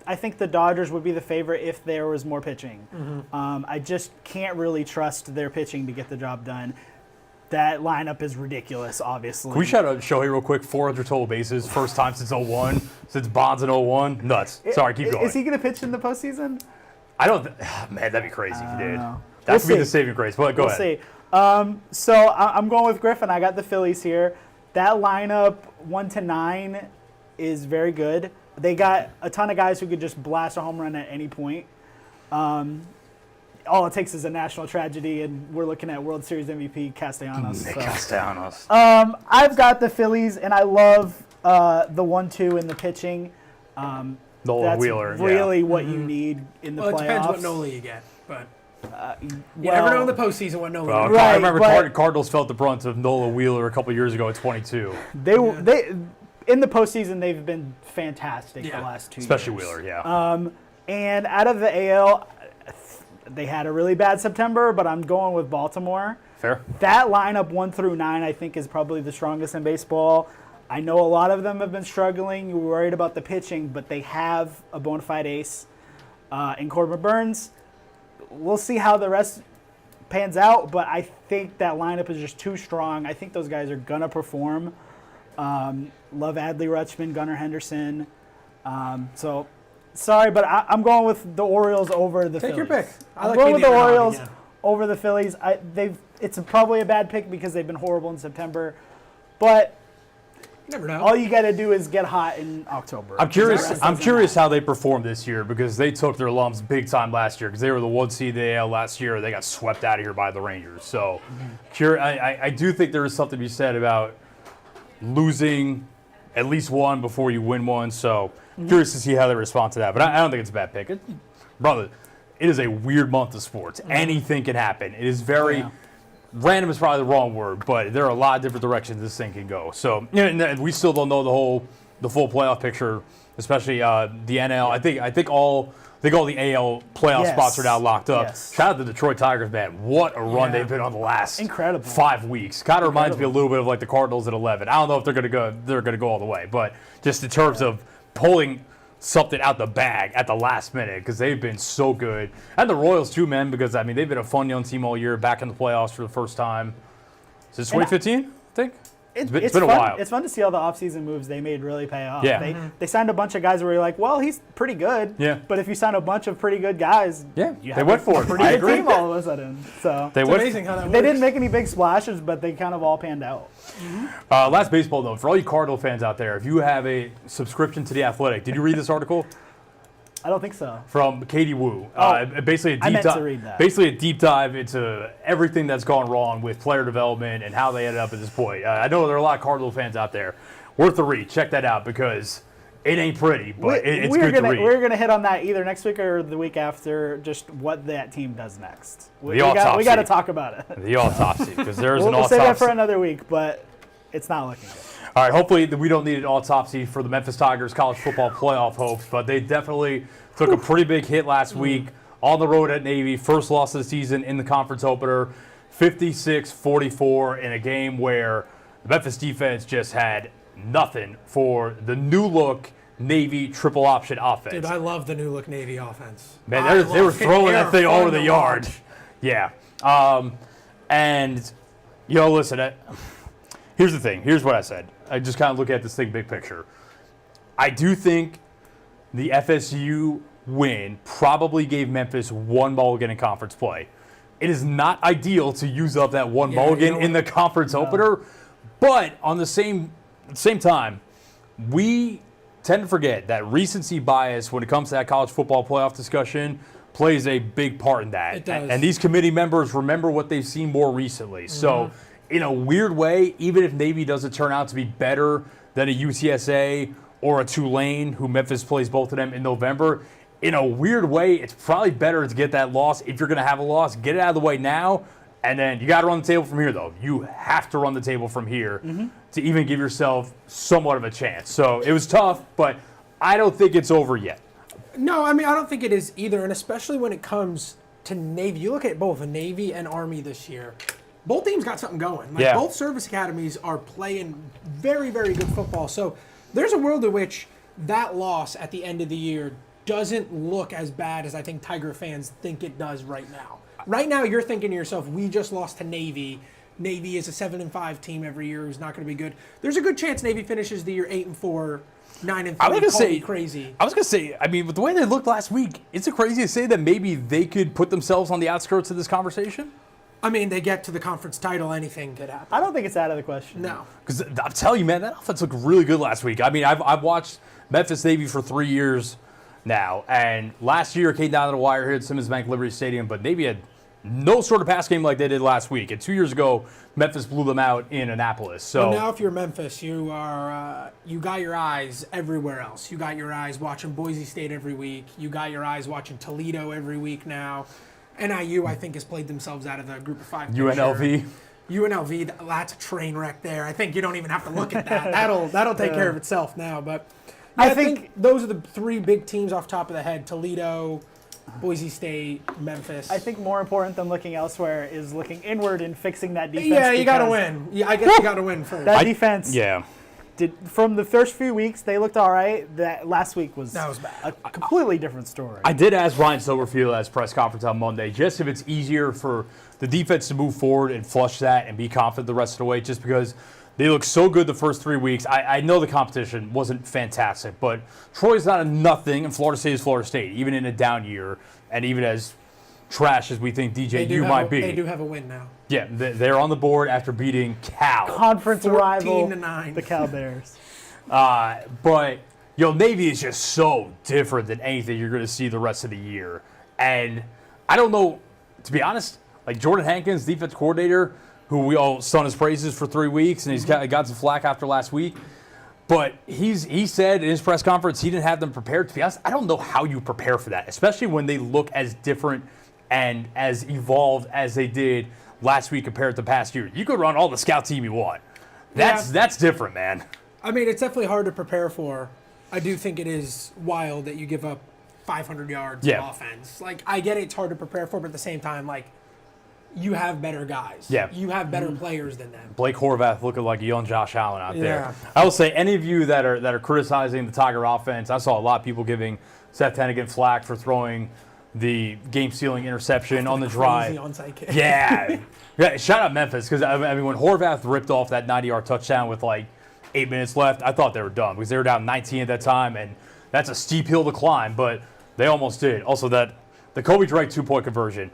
I think the Dodgers would be the favorite if there was more pitching. I just can't really trust their pitching to get the job done. That lineup is ridiculous, obviously. Can we shout out Shohei real quick? 400 total bases. First time since 01. Since Bonds in 01. Nuts. Sorry, keep going. Is he going to pitch in the postseason? I don't. Man, that'd be crazy if he did. know. That We'll would be see. the saving grace. But go We'll ahead. see. So I'm going with Griffin. I got the Phillies here. That lineup, 1 to 9, is very good. They got a ton of guys who could just blast a home run at any point. All it takes is a national tragedy, and we're looking at World Series MVP Castellanos. Nick So. Castellanos. I've got the Phillies, and I love the 1-2 in the pitching. Nolan That's Wheeler. really what you need in the Well, it playoffs. depends what Nola you get, but you well, never know in the postseason what Nola. Well, you get. Right, I remember but- Cardinals felt the brunt of Nolan Wheeler a couple years ago at 22. They in the postseason they've been fantastic the Yeah. last 2 years. Especially Wheeler, yeah. And out of the AL, they had a really bad September, but I'm going with Baltimore. Fair. That lineup 1 through 9, I think, is probably the strongest in baseball. I know a lot of them have been struggling. You were worried about the pitching, but they have a bona fide ace in Corbin Burns. We'll see how the rest pans out, but I think that lineup is just too strong. I think those guys are going to perform. Love Adley Rutschman, Gunnar Henderson. So, sorry, but I'm going with the Orioles over the Take Phillies. your pick. I I'm like going being with the underdog Orioles again. over the Phillies. It's probably a bad pick because they've been horrible in September, but Never know. all you got to do is get hot in October. I'm curious. Exactly. I'm curious how they performed this year because they took their lumps big time last year because they were the 1 seed in the AL last year. They got swept out of here by the Rangers. So, I do think there is something to be said about losing at least one before you win one. So, curious to see how they respond to that. But I don't think it's a bad pick. Brother, it is a weird month of sports. Anything can happen. It is very random is probably the wrong word, but there are a lot of different directions this thing can go. So and we still don't know the full playoff picture, especially the NL. I think all the AL playoff spots are now locked up. Yes. Shout out to the Detroit Tigers, man. What a run they've been on the last 5 weeks. Kind of reminds me a little bit of like the Cardinals at 11. I don't know if they're going to go all the way, but just in terms of pulling something out the bag at the last minute, because they've been so good. And the Royals too, man, because I mean they've been a fun young team all year, back in the playoffs for the first time since 2015, I think. It's been a while. It's fun to see all the offseason moves they made really pay off. Yeah. They signed a bunch of guys where you're like, well, he's pretty good. Yeah. But if you sign a bunch of pretty good guys, they went for it. Pretty I good agree. team all of a sudden. So It's amazing how that works. they didn't make any big splashes, but they kind of all panned out. Last baseball note, for all you Cardinal fans out there, if you have a subscription to The Athletic, did you read this article? I don't think so. From Katie Wu. Basically a deep I meant dive. to read that. Basically a deep dive into everything that's gone wrong with player development and how they ended up at this point. I know there are a lot of Cardinal fans out there. Worth the read. Check that out because it ain't pretty, but it's good to read. We're gonna hit on that either next week or the week after. Just what that team does next. We autopsy. got to talk about it. The autopsy, because there's an We'll autopsy. save that for another week, but it's not looking good. All right, hopefully we don't need an autopsy for the Memphis Tigers college football playoff hopes, but they definitely took a pretty big hit last week on the road at Navy. First loss of the season in the conference opener, 56-44 in a game where the Memphis defense just had nothing for the new look Navy triple option offense. Dude, I love the new look Navy offense. Man, they were throwing that thing over the yard. Yeah. And, listen, here's the thing. Here's what I said. I just kind of look at this thing big picture. I do think the FSU win probably gave Memphis one mulligan in conference play. It is not ideal to use up that one mulligan in the conference opener, but on the same time, we tend to forget that recency bias when it comes to that college football playoff discussion plays a big part in that. It does. And these committee members remember what they've seen more recently. So in a weird way, even if Navy doesn't turn out to be better than a UTSA or a Tulane, who Memphis plays both of them in November, in a weird way, it's probably better to get that loss. If you're going to have a loss, get it out of the way now. And then you got to run the table from here, though. You have to run the table from here to even give yourself somewhat of a chance. So it was tough, but I don't think it's over yet. No, I mean, I don't think it is either, and especially when it comes to Navy. You look at both Navy and Army this year. Both teams got something going. Both service academies are playing very, very good football. So there's a world in which that loss at the end of the year doesn't look as bad as I think Tiger fans think it does right now. Right now, you're thinking to yourself, we just lost to Navy. Navy is a 7-5 team every year who's not going to be good. There's a good chance Navy finishes the year 8-4, 9-3. I was gonna say crazy. I was gonna say, I mean, with the way they looked last week, is it crazy to say that maybe they could put themselves on the outskirts of this conversation? I mean, they get to the conference title, anything could happen. I don't think it's out of the question. No. Because I'm telling you, man, that offense looked really good last week. I mean, I've watched Memphis Navy for 3 years now, and last year it came down to the wire here at Simmons Bank Liberty Stadium, but Navy had no sort of pass game like they did last week. And 2 years ago, Memphis blew them out in Annapolis. So now, if you're Memphis, you are you got your eyes everywhere else. You got your eyes watching Boise State every week. You got your eyes watching Toledo every week now. NIU, I think, has played themselves out of the group of 5. UNLV. UNLV, that's a train wreck there. I think you don't even have to look at that. That'll take care of itself now. But I think those are the 3 big teams off the top of the head: Toledo, Boise State, Memphis. I think more important than looking elsewhere is looking inward and fixing that defense. Yeah, you got to win. Yeah, I guess you got to win first. That defense. Yeah. From the first few weeks, they looked all right. That last week was bad. A completely different story. I did ask Ryan Silverfield at his press conference on Monday just if it's easier for the defense to move forward and flush that and be confident the rest of the way, just because they look so good the first 3 weeks. I know the competition wasn't fantastic, but Troy's not a nothing, and Florida State is Florida State, even in a down year, and even as trash as we think DJU might be. They do have a win now. Yeah, they're on the board after beating Cal. Conference rival, 14-9. the Cal Bears. But, Navy is just so different than anything you're going to see the rest of the year. And I don't know, to be honest, like Jordan Hankins, defense coordinator, who we all sung his praises for 3 weeks, and he's got some flack after last week. But he said in his press conference he didn't have them prepared. To be honest, I don't know how you prepare for that, especially when they look as different and as evolved as they did last week compared to past year. You could run all the scout team you want. That's different, man. I mean, it's definitely hard to prepare for. I do think it is wild that you give up 500 yards of offense. Like, I get it's hard to prepare for, but at the same time, like, you have better guys. Yeah. You have better players than them. Blake Horvath looking like a young Josh Allen out there. I will say, any of you that are criticizing the Tiger offense, I saw a lot of people giving Seth Hennigan flack for throwing the game-sealing interception on the drive. Onside kick. Yeah. Shout out Memphis, because I mean, when Horvath ripped off that 90-yard touchdown with like 8 minutes left, I thought they were done because they were down 19 at that time, and that's a steep hill to climb, but they almost did. Also, the Kobe Drake 2-point conversion,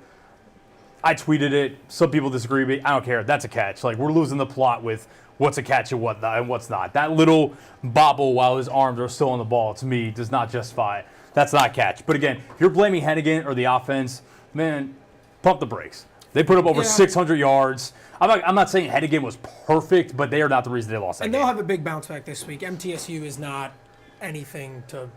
I tweeted it. Some people disagree with me. I don't care. That's a catch. Like, we're losing the plot with what's a catch and what's not. That little bobble while his arms are still on the ball, to me, does not justify it. That's not a catch. But again, if you're blaming Hennigan or the offense, man, pump the brakes. They put up over 600 yards. I'm not saying Hennigan was perfect, but they are not the reason they lost that game. And they'll have a big bounce back this week. MTSU is not anything to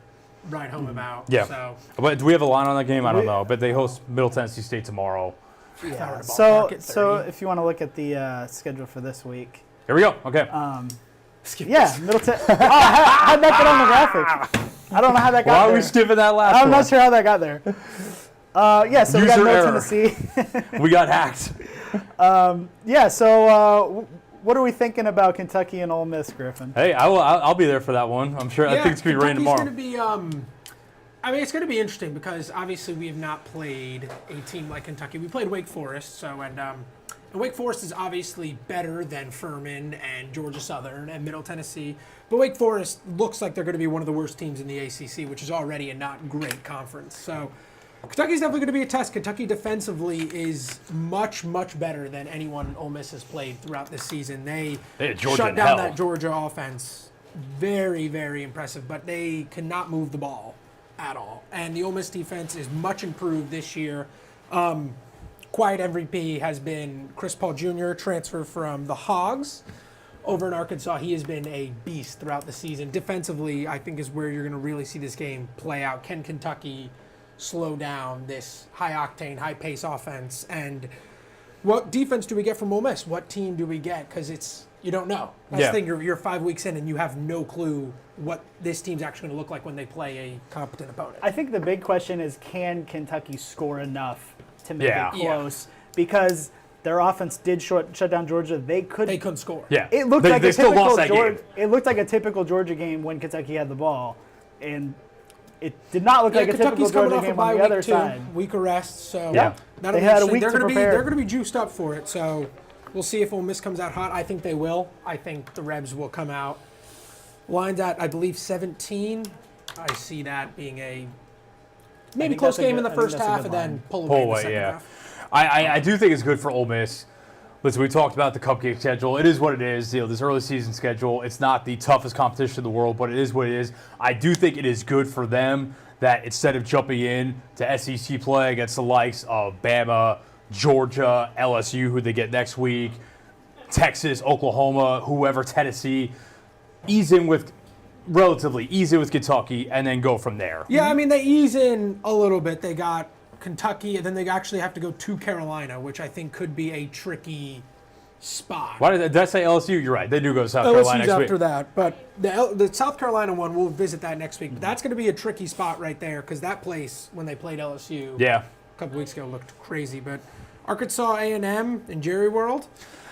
write home about. Yeah. So. But do we have a line on that game? I don't know. But they host Middle Tennessee State tomorrow. Yeah. So if you want to look at the schedule for this week. Here we go. Okay. Middle Tennessee. How'd that get on the graphic? I don't know how that got there. Why are we skipping that last one? I'm not sure how that got there. So we got Middle Tennessee. We got hacked. So what are we thinking about Kentucky and Ole Miss, Griffin? Hey, I'll be there for that one. I'm sure. I think it's going to be raining tomorrow. It's going to be interesting because obviously we have not played a team like Kentucky. We played Wake Forest, and Wake Forest is obviously better than Furman and Georgia Southern and Middle Tennessee. But Wake Forest looks like they're going to be one of the worst teams in the ACC, which is already a not great conference. So Kentucky's definitely going to be a test. Kentucky defensively is much, much better than anyone Ole Miss has played throughout this season. They shut down that Georgia offense. Very, very impressive. But they cannot move the ball at all. And the Ole Miss defense is much improved this year. Quiet MVP has been Chris Paul Jr., transfer from the Hogs over in Arkansas. He has been a beast throughout the season. Defensively, I think is where you're going to really see this game play out. Can Kentucky slow down this high-octane, high-pace offense? And what defense do we get from Ole Miss? What team do we get? Because you don't know. That's the thing. You're 5 weeks in, and you have no clue what this team's actually going to look like when they play a competent opponent. I think the big question is, can Kentucky score enough to make it close? Because their offense did shut down Georgia. They couldn't score. Yeah, it looked like a typical Georgia. It looked like a typical Georgia game when Kentucky had the ball, and it did not look like a typical Georgia game on the other side. Week of rest, so they had a week to prepare. They're going to be juiced up for it. So we'll see if Ole Miss comes out hot. I think they will. I think the Rebs will come out. Lines at, I believe, 17. I see that being a maybe close game in the first half, and then pull away in the second half. I do think it's good for Ole Miss. Listen, we talked about the cupcake schedule. It is what it is. This early season schedule, it's not the toughest competition in the world, but it is what it is. I do think it is good for them that instead of jumping in to SEC play against the likes of Bama, Georgia, LSU, who they get next week, Texas, Oklahoma, whoever, Tennessee, ease in with Kentucky and then go from there. Yeah, I mean, they ease in a little bit. They got Kentucky, and then they actually have to go to Carolina, which I think could be a tricky spot. Why did I say LSU? You're right. They do go to South Carolina next week. after that. But the South Carolina one, we'll visit that next week. But that's going to be a tricky spot right there because that place, when they played LSU a couple weeks ago, looked crazy. But Arkansas A&M and Jerry World.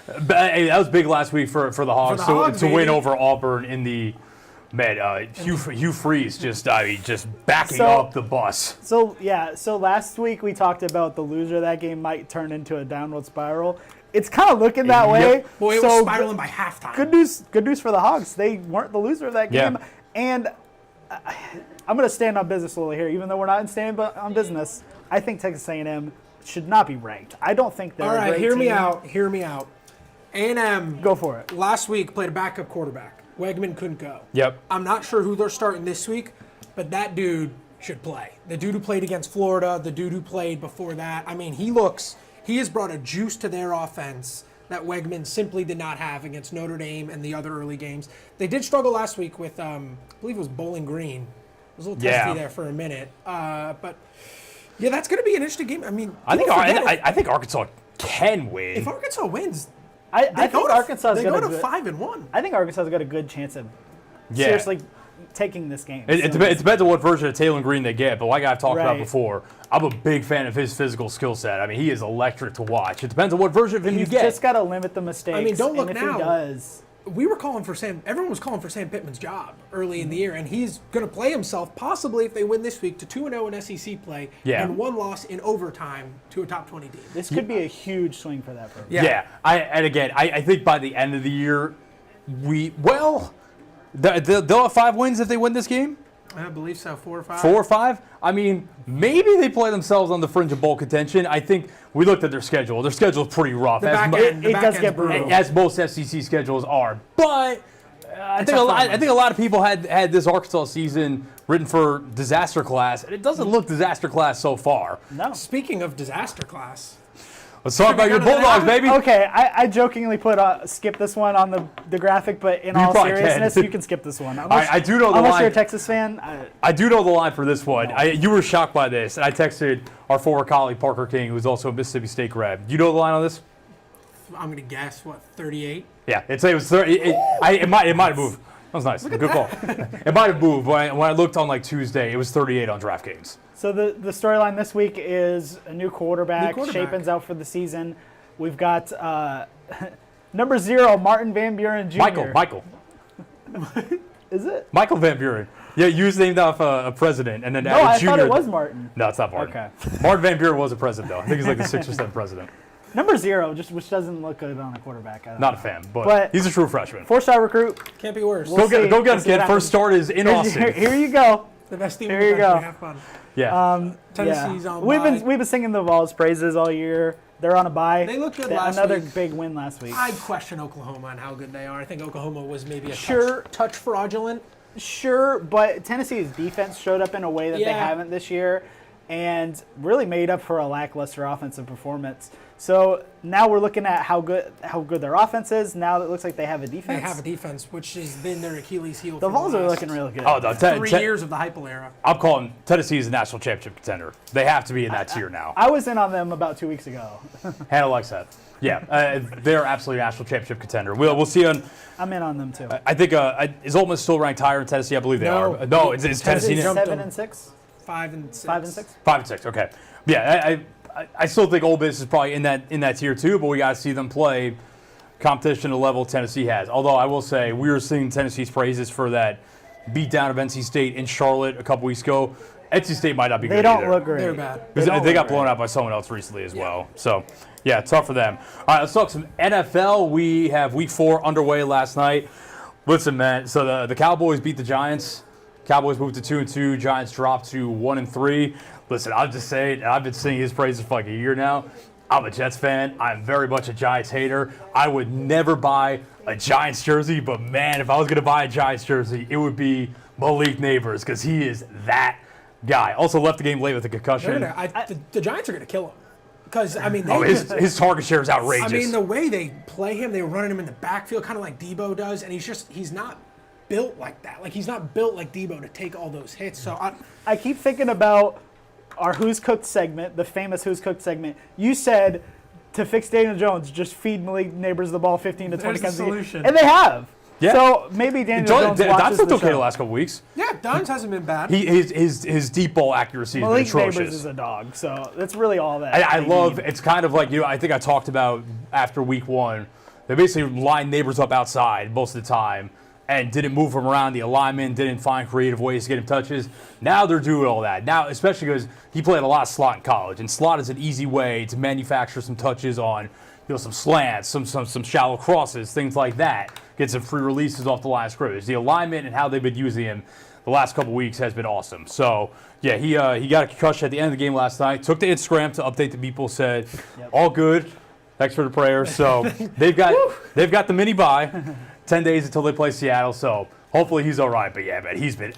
Hey, that was big last week for the Hogs, to win over Auburn in the Hugh Freeze just backing up the bus. So last week we talked about the loser of that game might turn into a downward spiral. It's kind of looking that way. Boy, it was spiraling by halftime. Good news for the Hogs. They weren't the loser of that game. Yeah. And I'm going to stand on business a little here, even though we're not standing on business. I think Texas A&M should not be ranked. I don't think they're a great team. Hear me out. A&M. Go for it. Last week played a backup quarterback. Wegman couldn't go. Yep. I'm not sure who they're starting this week, but that dude should play. The dude who played against Florida, the dude who played before that. I mean, he has brought a juice to their offense that Wegman simply did not have against Notre Dame and the other early games. They did struggle last week with, I believe it was Bowling Green. It was a little testy there for a minute. But, yeah, that's going to be an interesting game. I mean, I think Arkansas can win. if Arkansas wins, I think Arkansas they go to 5-1. I think Arkansas's got a good chance of seriously taking this game. It depends on what version of Taylor Green they get, but like I've talked about Right. before, I'm a big fan of his physical skill set. I mean, he is electric to watch. It depends on what version of him you He's get. just got to limit the mistakes. I mean, don't look and if now. he does, We were calling for everyone was calling for Sam Pittman's job early in the year, and he's going to play himself, possibly if they win this week, to 2-0 in SEC play, and 1 loss in overtime to a top 20 team. this could be a huge swing for that program. Yeah. I think by the end of the year, they'll have 5 wins if they win this game. I believe so, 4 or 5. 4 or 5. I mean, maybe they play themselves on the fringe of bowl contention. I think we looked at their schedule. Their schedule is pretty rough. The back end, it does end's get brutal. brutal. As most SEC schedules are. But I think a lot of people had this Arkansas season written for disaster class, and it doesn't look disaster class so far. No. Speaking of disaster class, Let's talk about your go to that? Bulldogs, baby. Okay, I jokingly put skip this one on the graphic, but in all probably can. seriousness, you can skip this one. I do know the unless line. you're a Texas fan. I do know the line for this one. You were shocked by this, and I texted our former colleague Parker King, who's also a Mississippi State grad. Do you know the line on this? I'm going to guess, 38? Yeah, it was 30. It might have moved. That was nice. Good call. It might have moved. When I looked on Tuesday, it was 38 on DraftKings. So the storyline this week is a new quarterback. Shapen's out for the season. We've got number 0, Martin Van Buren Jr. Michael. Is it? Michael Van Buren. Yeah, you was named off a president, and then No, added I junior. thought it was Martin. No, it's not Martin. Okay. Martin Van Buren was a president, though. I think he's like the 6th or 7th president. Number 0, which doesn't look good on a quarterback. Not a fan, but But- he's a true freshman. 4-star recruit. Can't be worse. We'll see. Go get We'll him, see what kid. First happens. start is in Austin. Here you go. The best team There in the you go. country. Have fun. Yeah. Tennessee's on We've bye. been singing the Vols praises all year. They're on a bye. They looked good last Another week. big win last week. I question Oklahoma and how good they are. I think Oklahoma was maybe a Sure. touch fraudulent. Sure, but Tennessee's defense showed up in a way that they Yeah. haven't this year and really made up for a lackluster offensive performance. So now we're looking at how good their offense is. Now it looks like they have a defense. They have a defense, which has been their Achilles heel. The for Vols the are last looking real good. Oh, no, 3 years of the Heupel era. I'm calling Tennessee as a national championship contender. They have to be in that tier now. I was in on them about 2 weeks ago. Hannah likes that. Yeah, they're absolutely a national championship contender. We'll see on. I'm in on them too. I think is Ole Miss still ranked higher in Tennessee? I believe they No. are. No, it's Tennessee. jumped 7 them. and 6, 5 and 6. 5 and 6. 5 and 6. Okay. Yeah, I still think Ole Miss is probably in that tier too, but we got to see them play competition to the level Tennessee has. Although I will say we were singing Tennessee's praises for that beatdown of NC State in Charlotte a couple weeks ago. NC State might not be good They don't either. look great. They're bad. Because don't they look got blown great. out by someone else recently as well. So, yeah, tough for them. All right, let's talk some NFL. We have Week 4 underway last night. Listen, man, so the Cowboys beat the Giants. Cowboys moved to 2-2. Giants dropped to 1-3. Listen, I'll just say it. I've been singing his praises for like a year now. I'm a Jets fan. I'm very much a Giants hater. I would never buy a Giants jersey, but man, if I was going to buy a Giants jersey, it would be Malik Neighbors because he is that guy. Also left the game late with a concussion. The Giants are going to kill him. Because, I mean, His target share is outrageous. I mean, the way they play him, they were running him in the backfield, kind of like Debo does, and he's not built like that. Like, he's not built like Debo to take all those hits. So I keep thinking about our Who's Cooked segment, the famous Who's Cooked segment. You said to fix Daniel Jones, just feed Malik Neighbors the ball 15 to 20 There's the times a game. solution. And they have. Yeah. So maybe Daniel Jones Don's watches looked the okay show. the last couple weeks. yeah, Dons hasn't been bad. His deep ball accuracy has been Malik atrocious. Neighbors is a dog, so that's really all that. I they love, need. it's kind of like, I think I talked about after Week 1, they basically lined Neighbors up outside most of the time and didn't move him around the alignment, didn't find creative ways to get him touches. Now they're doing all that. Now, especially because he played a lot of slot in college, and slot is an easy way to manufacture some touches on some slants, some shallow crosses, things like that. Get some free releases off the line of scrimmage. The alignment and how they've been using him the last couple weeks has been awesome. So, yeah, he got a concussion at the end of the game last night. Took to Instagram to update the people, said, all good. Thanks for the prayers. So they've got the mini bye, 10 days until they play Seattle. So hopefully he's all right. But, yeah, man, he's been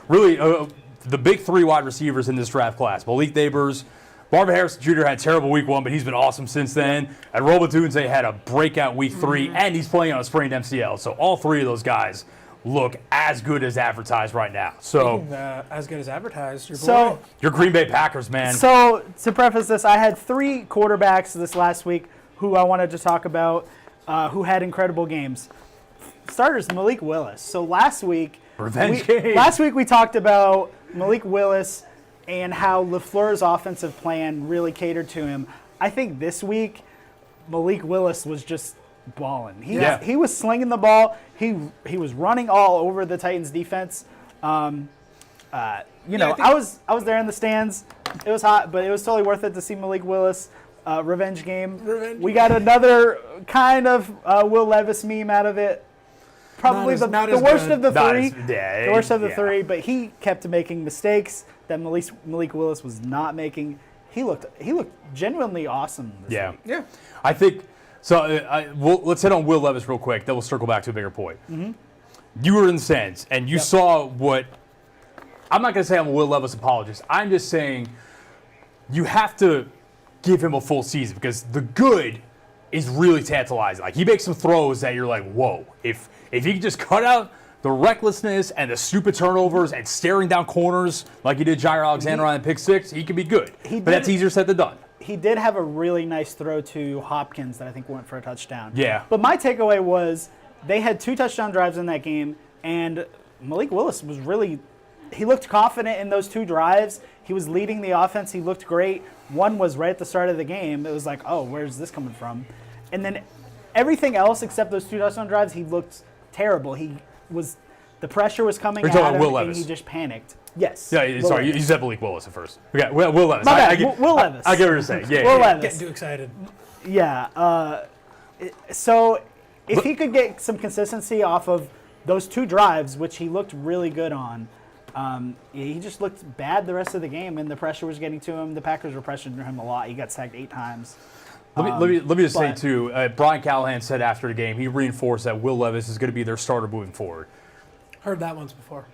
the big 3 wide receivers in this draft class. Malik Neighbors, Marvin Harrison Jr. had a terrible week 1, but he's been awesome since then. And Robotunze had a breakout week 3, and he's playing on a sprained MCL. So all 3 of those guys look as good as advertised right now. So as good as advertised. your Green Bay Packers, man. So to preface this, I had 3 quarterbacks this last week who I wanted to talk about who had incredible games. Starters, Malik Willis. So last week, we talked about Malik Willis and how LaFleur's offensive plan really catered to him. I think this week, Malik Willis was just balling. He was slinging the ball. He was running all over the Titans defense. I was there in the stands. It was hot, but it was totally worth it to see Malik Willis. Revenge game. We got another kind of Will Levis meme out of it. Probably the worst of the 3. The worst of the 3, but he kept making mistakes that Malik Willis was not making. He looked genuinely awesome this week. Yeah. I think so. Let's hit on Will Levis real quick. Then we'll circle back to a bigger point. Mm-hmm. You were in the stands, and you saw what. I'm not going to say I'm a Will Levis apologist. I'm just saying you have to give him a full season because the good is really tantalizing. Like, he makes some throws that you're like, whoa. If he could just cut out the recklessness and the stupid turnovers and staring down corners like he did Jair Alexander on the pick 6, he could be good. But that's easier said than done. He did have a really nice throw to Hopkins that I think went for a touchdown. Yeah. But my takeaway was they had 2 touchdown drives in that game, and Malik Willis was he looked confident in those 2 drives. He was leading the offense. He looked great. One was right at the start of the game. It was like, oh, where's this coming from? And then everything else except those 2 touchdown drives, he looked terrible. The pressure was coming at him, and he just panicked. Yes. Yeah, sorry, you said Malik Willis at first. Okay, Will Levis. My bad. Will Levis. I get what you're saying. Yeah, Will Levis. Getting too excited. Yeah. So if he could get some consistency off of those 2 drives, which he looked really good on, he just looked bad the rest of the game, and the pressure was getting to him. The Packers were pressuring him a lot. He got sacked 8 times. Let me just say, too, Brian Callahan said after the game, he reinforced that Will Levis is going to be their starter moving forward. Heard that once before.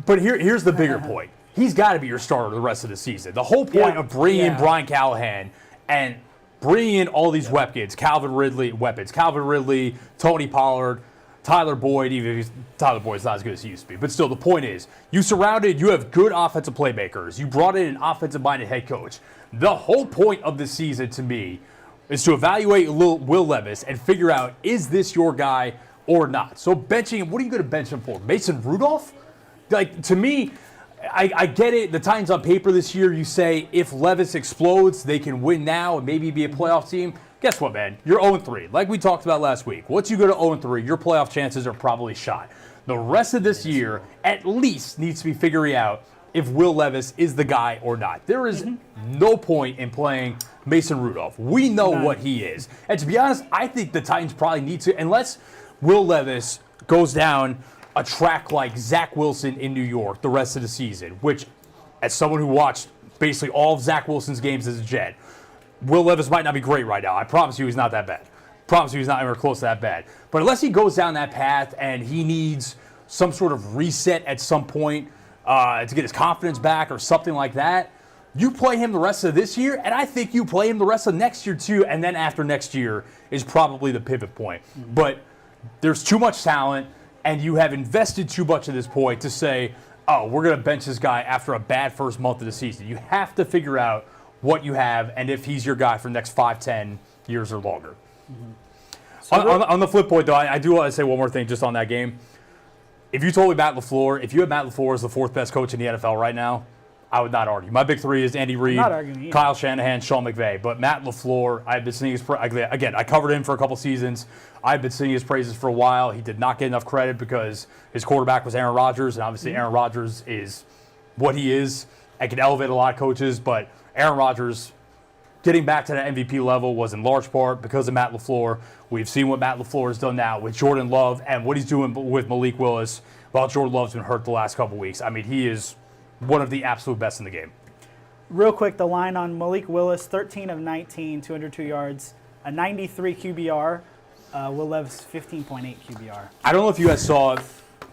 But here's the bigger point. He's got to be your starter the rest of the season. The whole point of bringing in Brian Callahan and bringing in all these Calvin Ridley, Tony Pollard, Tyler Boyd, even if Tyler Boyd's not as good as he used to be. But still, the point is, you have good offensive playmakers. You brought in an offensive-minded head coach. The whole point of this season, to me, is to evaluate Will Levis and figure out, is this your guy or not? So benching him, what are you going to bench him for? Mason Rudolph? Like, to me, I get it. The Titans on paper this year, you say, if Levis explodes, they can win now and maybe be a playoff team. Guess what, man? You're 0-3. Like we talked about last week. Once you go to 0-3, your playoff chances are probably shot. The rest of this year at least needs to be figuring out if Will Levis is the guy or not. There is no point in playing Mason Rudolph. We know what he is. And to be honest, I think the Titans probably need to, unless Will Levis goes down a track like Zach Wilson in New York the rest of the season, which, as someone who watched basically all of Zach Wilson's games as a Jet, Will Levis might not be great right now. I promise you he's not that bad. Promise you he's not anywhere close to that bad. But unless he goes down that path and he needs some sort of reset at some point to get his confidence back or something like that, you play him the rest of this year, and I think you play him the rest of next year too, and then after next year is probably the pivot point. But there's too much talent, and you have invested too much at this point to say, oh, we're going to bench this guy after a bad first month of the season. You have to figure out what you have and if he's your guy for the next 5, 10 years or longer. So on the flip point, though, I do want to say one more thing just on that game. If you told me Matt LaFleur, if you had Matt LaFleur as the 4th best coach in the NFL right now, I would not argue. My big 3 is Andy Reid, Kyle Shanahan, Sean McVay. But Matt LaFleur, I've been singing his again, I covered him for a couple seasons. I've been singing his praises for a while. He did not get enough credit because his quarterback was Aaron Rodgers, and obviously Aaron Rodgers is what he is and can elevate a lot of coaches. But Aaron Rodgers getting back to that MVP level was in large part because of Matt LaFleur. We've seen what Matt LaFleur has done now with Jordan Love and what he's doing with Malik Willis while Jordan Love's been hurt the last couple weeks. I mean, he is one of the absolute best in the game. Real quick, the line on Malik Willis, 13 of 19, 202 yards, a 93 QBR. Will Levis, 15.8 QBR. I don't know if you guys saw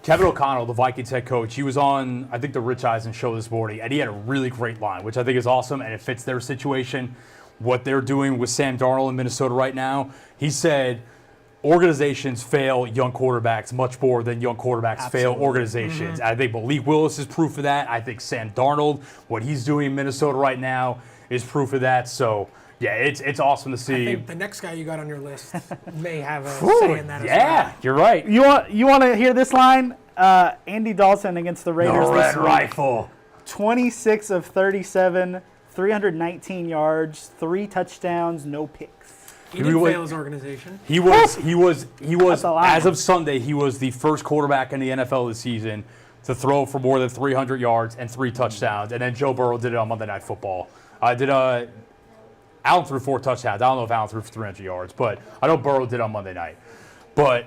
Kevin O'Connell, the Vikings head coach, he was on, I think, the Rich Eisen show this morning, and he had a really great line, which I think is awesome, and it fits their situation, what they're doing with Sam Darnold in Minnesota right now. He said, organizations fail young quarterbacks much more than young quarterbacks fail organizations. I think Malik Willis is proof of that. I think Sam Darnold, what he's doing in Minnesota right now, is proof of that. So, yeah, it's awesome to see. I think the next guy you got on your list may have a say in that as well. Yeah, you're right. You want to hear this line? Andy Dalton against the Raiders The this Red week. Rifle. 26 of 37, 319 yards, 3 touchdowns, no picks. He didn't fail his organization. He was That's a lot. as of Sunday, he was the first quarterback in the NFL this season to throw for more than 300 yards and 3 touchdowns. And then Joe Burrow did it on Monday Night Football. Allen threw 4 touchdowns. I don't know if Allen threw for 300 yards, but I know Burrow did on Monday night. But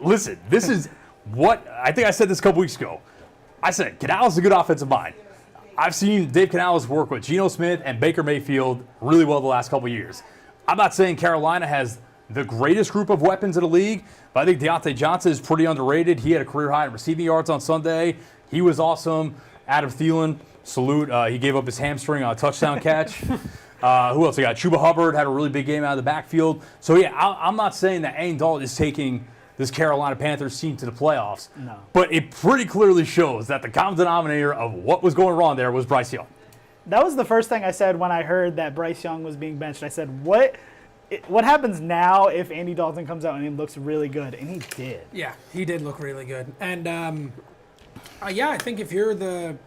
listen, this is what I think I said this a couple weeks ago. I said Canales is a good offensive mind. I've seen Dave Canales work with Geno Smith and Baker Mayfield really well the last couple years. I'm not saying Carolina has the greatest group of weapons in the league, but I think Deontay Johnson is pretty underrated. He had a career high in receiving yards on Sunday. He was awesome. Adam Thielen, salute. He gave up his hamstring on a touchdown catch. Who else? We got Chuba Hubbard, had a really big game out of the backfield. So, yeah, I'm not saying that Andy Dalton is taking this Carolina Panthers team to the playoffs. No. But it pretty clearly shows that the common denominator of what was going wrong there was Bryce Young. That was the first thing I said when I heard that Bryce Young was being benched. I said, what happens now if Andy Dalton comes out and he looks really good? And he did. Yeah, he did look really good. And I think if you're the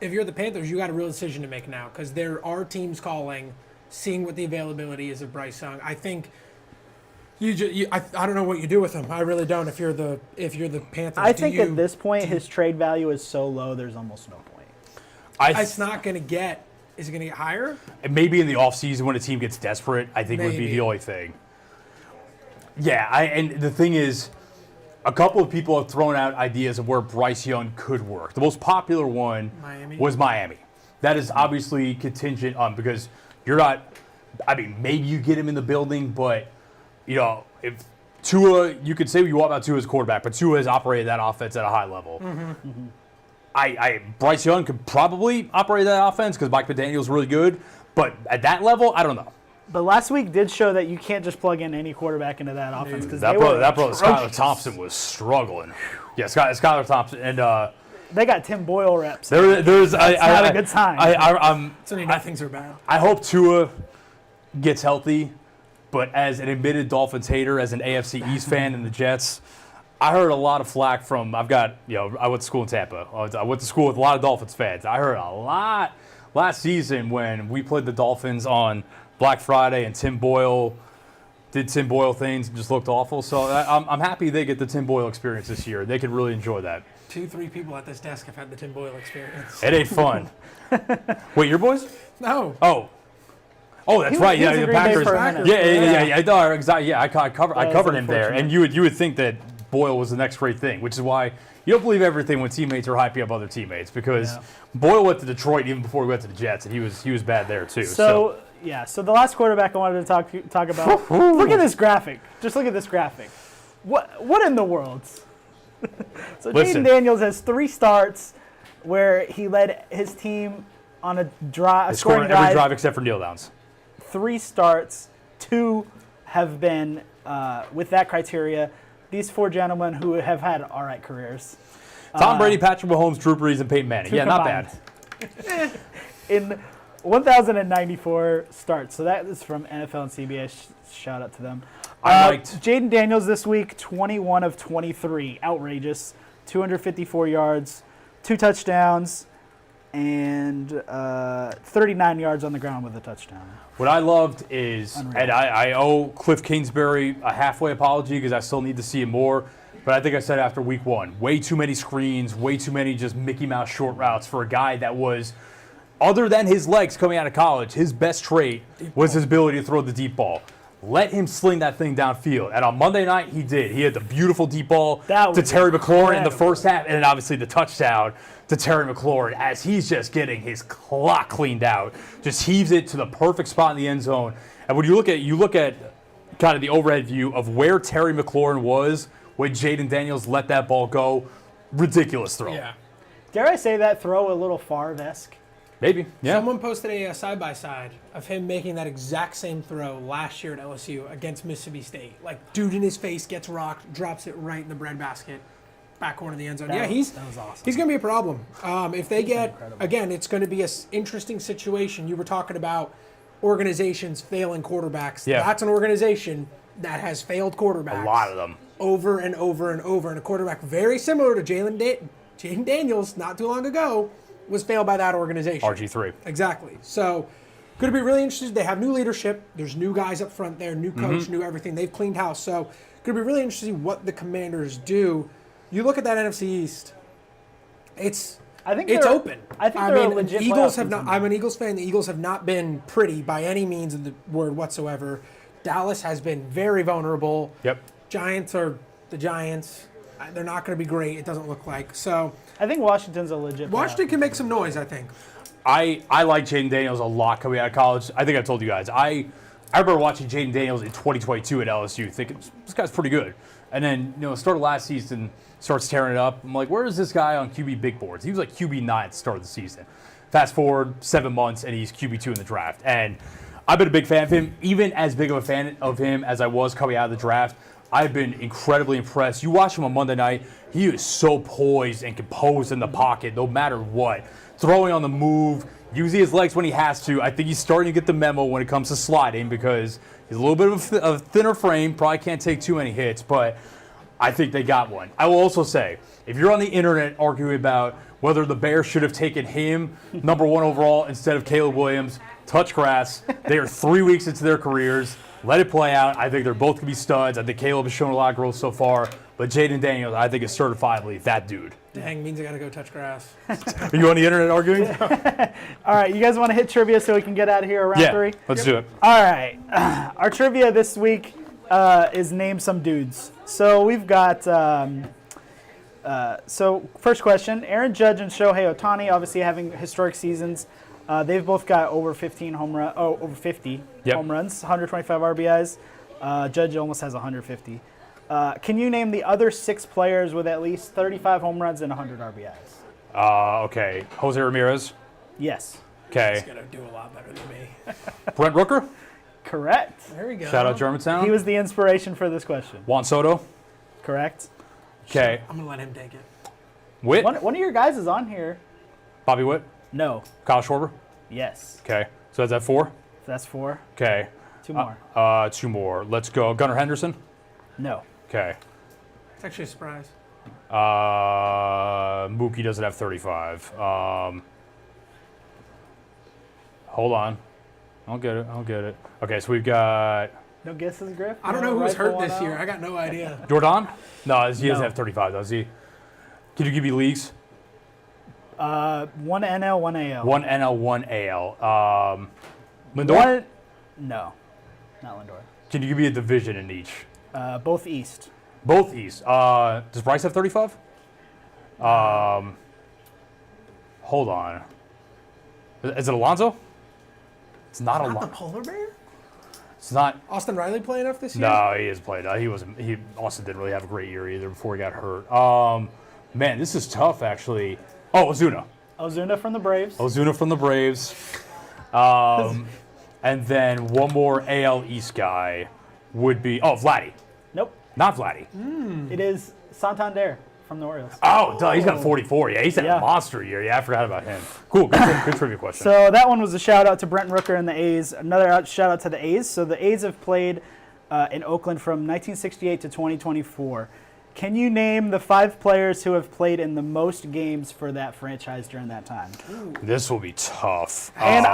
Panthers, you got a real decision to make now because there are teams calling, seeing what the availability is of Bryce Young. I think I don't know what you do with him. I really don't. If you're the Panthers, I think at this point his trade value is so low. There's almost no point. It's not going to get. Is it going to get higher? Maybe in the offseason when a team gets desperate, I think would be the only thing. Yeah, and the thing is, a couple of people have thrown out ideas of where Bryce Young could work. The most popular one was Miami. That is obviously contingent on because you're not. I mean, maybe you get him in the building, but if Tua, you could say what you want about Tua as quarterback, but Tua has operated that offense at a high level. Bryce Young could probably operate that offense because Mike McDaniel's really good, but at that level, I don't know. But last week did show that you can't just plug in any quarterback into that offense because that brother Skylar Thompson was struggling. Yeah, Skylar Thompson and they got Tim Boyle reps. There's not a good sign. So you know things are bad. I hope Tua gets healthy, but as an admitted Dolphins hater, as an AFC East fan and the Jets, I heard a lot of flack from, I went to school in Tampa. I went to school with a lot of Dolphins fans. I heard a lot last season when we played the Dolphins on Black Friday and Tim Boyle did Tim Boyle things and just looked awful. So I'm happy they get the Tim Boyle experience this year. They could really enjoy that. 2-3 people at this desk have had the Tim Boyle experience. It ain't fun. Wait, your boys? No. Oh, that's right. Yeah, the Packers. Yeah. No, exactly. Yeah, I covered him there, and you would think that Boyle was the next great thing, which is why you don't believe everything when teammates are hyping up other teammates because Boyle went to Detroit even before he went to the Jets, and he was bad there too. So the last quarterback I wanted to talk about. Look at this graphic. Just look at this graphic. What in the world? So Jaden Daniels has 3 starts where he led his team on a scoring drive. Every drive except for kneel downs. 3 starts, 2 have been with that criteria. These 4 gentlemen who have had all right careers. Tom Brady, Patrick Mahomes, Drew Brees, and Peyton Manning. Yeah, combined. Not bad. In 1,094 starts. So that is from NFL and CBS. Shout out to them. I liked Jaden Daniels this week, 21 of 23. Outrageous. 254 yards, 2 touchdowns, and 39 yards on the ground with a touchdown. What I loved is, and I owe Cliff Kingsbury a halfway apology because I still need to see him more, but I think I said after week 1, way too many screens, way too many just Mickey Mouse short routes for a guy that was, other than his legs coming out of college, his best trait was his ability to throw the deep ball. Let him sling that thing downfield. And on Monday night, he did. He had the beautiful deep ball to Terry McLaurin in the first half, and then obviously the touchdown to Terry McLaurin as he's just getting his clock cleaned out. Just heaves it to the perfect spot in the end zone. And when you look at kind of the overhead view of where Terry McLaurin was when Jaden Daniels let that ball go. Ridiculous throw. Yeah. Dare I say that throw a little Favre-esque? Maybe. Yeah. Someone posted a side-by-side of him making that exact same throw last year at LSU against Mississippi State. Like, dude in his face gets rocked, drops it right in the breadbasket, back corner of the end zone. That He's was awesome. He's going to be a problem. If they get, incredible. again, it's going to be an interesting situation. You were talking about organizations failing quarterbacks. Yeah. That's an organization that has failed quarterbacks. A lot of them. Over and over and over. And a quarterback very similar to Jaden Daniels not too long ago was failed by that organization. RG3. Exactly. So, going to be really interesting. They have new leadership. There's new guys up front there, new coach, new everything. They've cleaned house. So, going to be really interesting what the Commanders do. You look at that NFC East. It's open. I think they're a legit Eagles playoff have not. contender. I'm an Eagles fan. The Eagles have not been pretty by any means of the word whatsoever. Dallas has been very vulnerable. Yep. Giants are the Giants. They're not going to be great. It doesn't look like so. I think Washington's a legit. Washington can make some noise. I think. I like Jaden Daniels a lot coming out of college. I think I told you guys. I remember watching Jaden Daniels in 2022 at LSU, thinking this guy's pretty good. And then started last season, starts tearing it up. I'm like, where is this guy on QB big boards? He was like QB9 at the start of the season. Fast forward 7 months, and he's QB2 in the draft. And I've been a big fan of him, even as big of a fan of him as I was coming out of the draft. I've been incredibly impressed. You watch him on Monday night, he is so poised and composed in the pocket, no matter what. Throwing on the move, using his legs when he has to. I think he's starting to get the memo when it comes to sliding because he's a little bit of a thinner frame, probably can't take too many hits, but I think they got one. I will also say, if you're on the internet arguing about whether the Bears should have taken him number 1 overall instead of Caleb Williams, touch grass. They are 3 weeks into their careers. Let it play out. I think they're both going to be studs. I think Caleb has shown a lot of growth so far. But Jaden Daniels, I think, is certifiably that dude. Dang, means I got to go touch grass. Are you on the internet arguing? All right, you guys want to hit trivia so we can get out of here around 3? Let's do it. All right. Our trivia this week is name some dudes. So we've got, so first question, Aaron Judge and Shohei Ohtani obviously having historic seasons. They've both got over 50 home runs, 125 RBIs. Judge almost has 150. Can you name the other 6 players with at least 35 home runs and 100 RBIs? Okay. Jose Ramirez. Yes. Okay. He's going to do a lot better than me. Brent Rooker. Correct. There we go. Shout out Germantown. He was the inspiration for this question. Juan Soto. Correct. Okay. I'm going to let him take it. Witt. One of your guys is on here. Bobby Witt. No. Kyle Schwarber. Yes. Okay. So that's at 4. That's 4. Okay. 2 more. 2 more. Let's go. Gunnar Henderson. No. Okay. It's actually a surprise. Mookie doesn't have 35. Hold on. I'll get it. Okay, so we've got No guesses, Griff? I don't No know who's rifle hurt one this out? year. I got no idea. Jordan? No, he doesn't No. have 35, does he? Can you give me leagues? 1 NL, 1 AL. 1 NL, 1 AL. Lindor? One, no, not Lindor. Can you give me a division in each? Both East. Both East. Does Bryce have 35? Hold on. Is it Alonso? It's not Not the Alonso. polar bear? It's not. Austin Riley play enough this year? No, he has played. Austin didn't really have a great year either before he got hurt. Man, this is tough actually. Oh, Ozuna. Ozuna from the Braves. Ozuna from the Braves. And then one more AL East guy would be Vladdy. Nope. Not Vladdy. It is Santander from the Orioles. Oh, duh, he's got 44. Yeah, he's had Yeah. a monster year. Yeah, I forgot about him. Cool, good trivia question. So that one was a shout out to Brent Rooker and the A's. Another shout out to the A's. So the A's have played in Oakland from 1968 to 2024. Can you name the 5 players who have played in the most games for that franchise during that time? This will be tough. And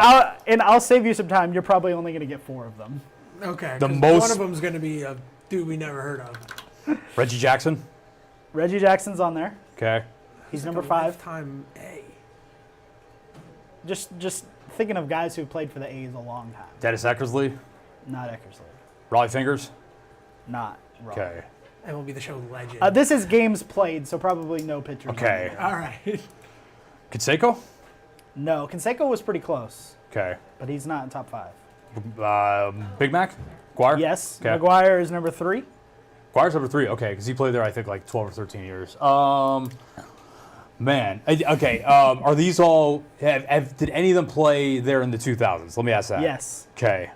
I'll save you some time. You're probably only going to get 4 of them. Okay. The 'cause most- one of them's going to be a dude we never heard of. Reggie Jackson. Reggie Jackson's on there. Okay. He's number A 5. Lifetime A. Just thinking of guys who played for the A's a long time. Dennis Eckersley. Not Eckersley. Raleigh Fingers. Not Rob. Okay. And will be the show legend. This is games played, so probably no pitchers. on Okay. there. All right. Canseco. No, Canseco was pretty close, Okay. but he's not in top 5. Big Mac. Guire. Yes, Okay. McGuire is number 3. Guire's number 3. Okay, because he played there, I think, like 12 or 13 years. Man. Okay. Are these all? Did any of them play there in the 2000s? Let me ask that. Yes. Okay.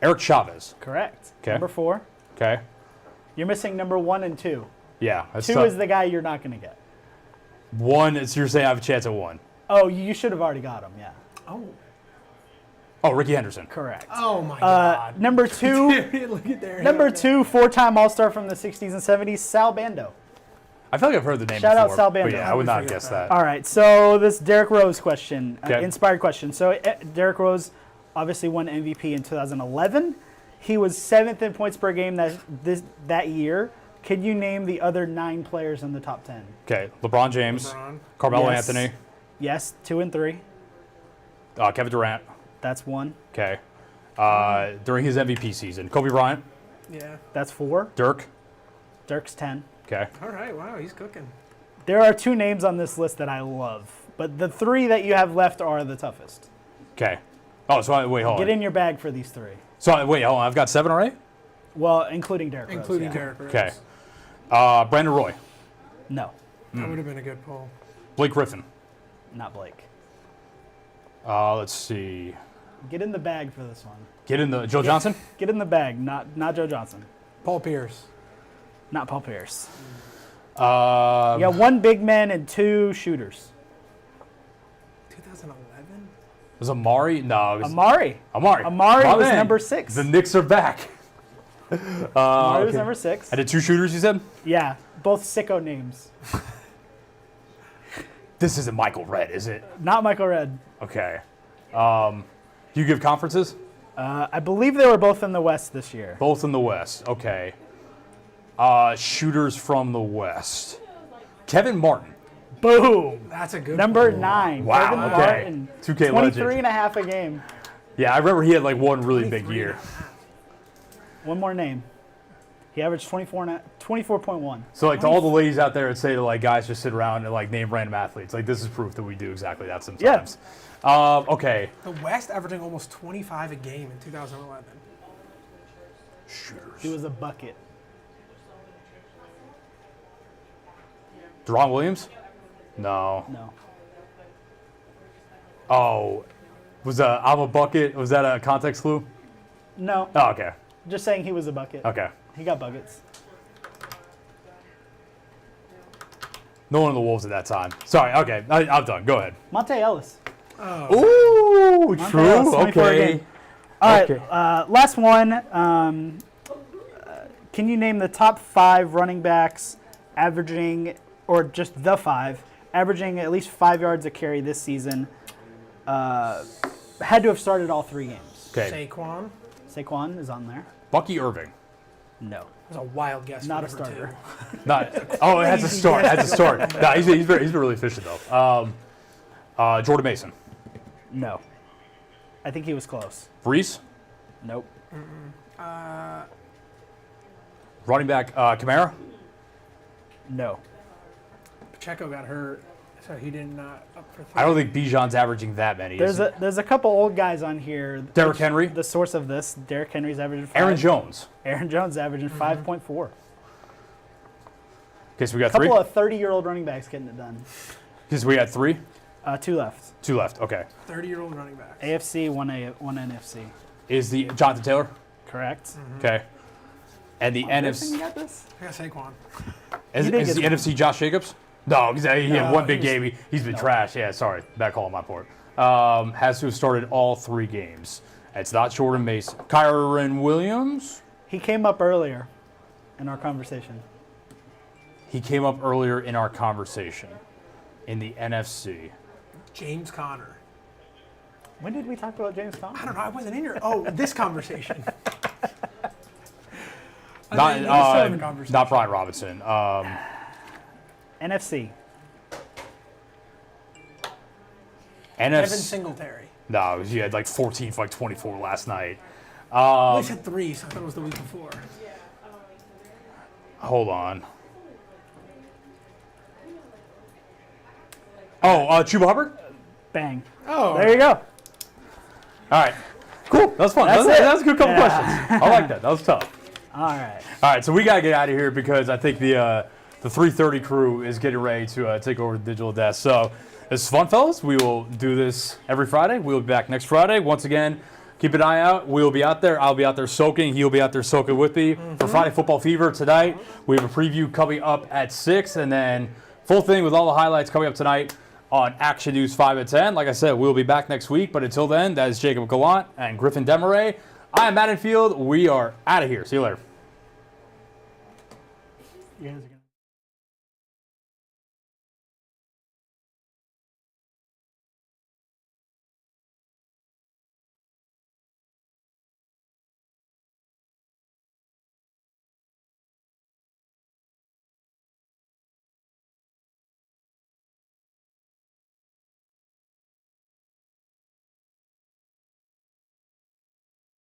Eric Chavez. Correct. Okay. Number 4. Okay. You're missing number 1 and 2. Yeah. That's 2 tough. is the guy you're not going to get. 1. So you're saying I have a chance at 1? Oh, you should have already got him. Yeah. Oh, Ricky Henderson. Correct. Oh my God. Number 2. Look at there. Number 2, 4-time All-Star from the 60s and 70s, Sal Bando. I feel like I've heard the name Shout out before. Sal Bando. But yeah, How I would did we not forget guess that? that. All right, so this Derrick Rose question, Okay. inspired question. So Derrick Rose obviously won MVP in 2011. He was 7th in points per game that year. Can you name the other 9 players in the top 10? Okay. LeBron James, LeBron. Carmelo Yes. Anthony, Yes, 2 and 3. Kevin Durant. That's 1. Okay. During his MVP season, Kobe Bryant, Yeah. That's 4. Dirk. Dirk's 10. Okay. All right. Wow. He's cooking. There are 2 names on this list that I love, but the 3 that you have left are the toughest. Okay. Oh, so wait, hold on. Get in your bag for these 3. So wait, hold on. I've got 7 already. Well, including Derrick Rose. Including yeah. Derrick Rose. Okay. Brandon Roy, No, That would have been a good pull. Blake Griffin. not Blake. Let's see. Get in the bag for this one. Get in the Joe Johnson. Get in the bag, not Joe Johnson. Paul Pierce. Not Paul Pierce. You Uh, got 1 big man and 2 shooters. 2011. was Amari? No, it was Amari. Amari. Amari My was man. number 6. The Knicks are back. Amari was okay. number 6. I did 2 shooters. You said Yeah, both sicko names. this isn't Michael Redd, is it? Not Michael Redd. Okay. Do you give conferences? I believe they were both in the West this year. Both in the West. Okay. Shooters from the West. Kevin Martin. Boom. That's a good Number pull. 9. Wow, Kevin okay. Martin. 2K 23 legend. and a half a game. Yeah, I remember he had like one really big 23 year. and a half. One more name. He averaged 24.1. So like to all the ladies out there that say that like guys just sit around and like name random athletes, like this is proof that we do exactly that sometimes. Okay. The West averaging almost 25 a game in 2011. Shooters. He was a bucket. Deron Williams? No. No. Oh. Was I'm a bucket? Was that a context clue? No. Oh, okay. Just saying he was a bucket. Okay. He got buckets. No one in the Wolves at that time. Sorry. Okay. I'm done. Go ahead. Monte Ellis. Ooh, Ellis, true. 24 Okay. again. All right. Okay. Last one. Can you name the top 5 running backs averaging, or just the 5, averaging at least 5 yards a carry this season? Had to have started all 3 games. Okay. Saquon. Saquon is on there. Bucky Irving. No. That was a wild guess. Not for a number starter. 2. Not. Oh, it has a start. It has a start. No, he's been really efficient though. Jordan Mason. No. I think he was close. Brees. Nope. Running back. Kamara. No. Pacheco got hurt, so he did not up for 3. I don't think Bijan's averaging that many. There's a couple old guys on here. Derrick Henry. The source of this, Derrick Henry's averaging 5. Aaron Jones. Aaron Jones averaging 5.4. Okay, so we got A couple 3. of 30-year-old running backs getting it done. Okay, so we got 3. 2 left. 2 left. Okay. 30-year-old running backs. AFC, one NFC. Is the Jonathan Taylor? Correct. Okay. And the You NFC got this? I got Saquon. is You did the get NFC Josh Jacobs? No, because he had No, one big he was- game. He's been trash. Yeah, sorry, bad call on my part. Has to have started all 3 games. It's not Jordan Mason. Kyron Williams. He came up earlier in our conversation. He came up earlier in our conversation in the NFC. James Conner. When did we talk about James Conner? I don't know. I wasn't in your. Oh, this conversation. I Not, think you were still in the conversation. not Brian Robinson. NFC. Evan NFC. Singletary. No, he had like 14 for like 24 last night. At least had 3, so I thought it was the week before. Hold on. Oh, Chuba Hubbard? Bang. Oh, There you go. All right. Cool. That was fun. That's That it. was a good couple Yeah. questions. I like that. That was tough. All right. All right, so we got to get out of here because I think the 3:30 crew is getting ready to take over the digital desk. So this is fun, fellas. We will do this every Friday. We will be back next Friday. Once again, keep an eye out. We'll be out there. I'll be out there soaking. He'll be out there soaking with me for Friday Football Fever tonight. We have a preview coming up at 6, and then full thing with all the highlights coming up tonight on Action News 5 at 10. Like I said, we'll be back next week. But until then, that is Jacob Gallant and Griffin Demaray. I am Matt Infield. We are out of here. See you later. You guys are gonna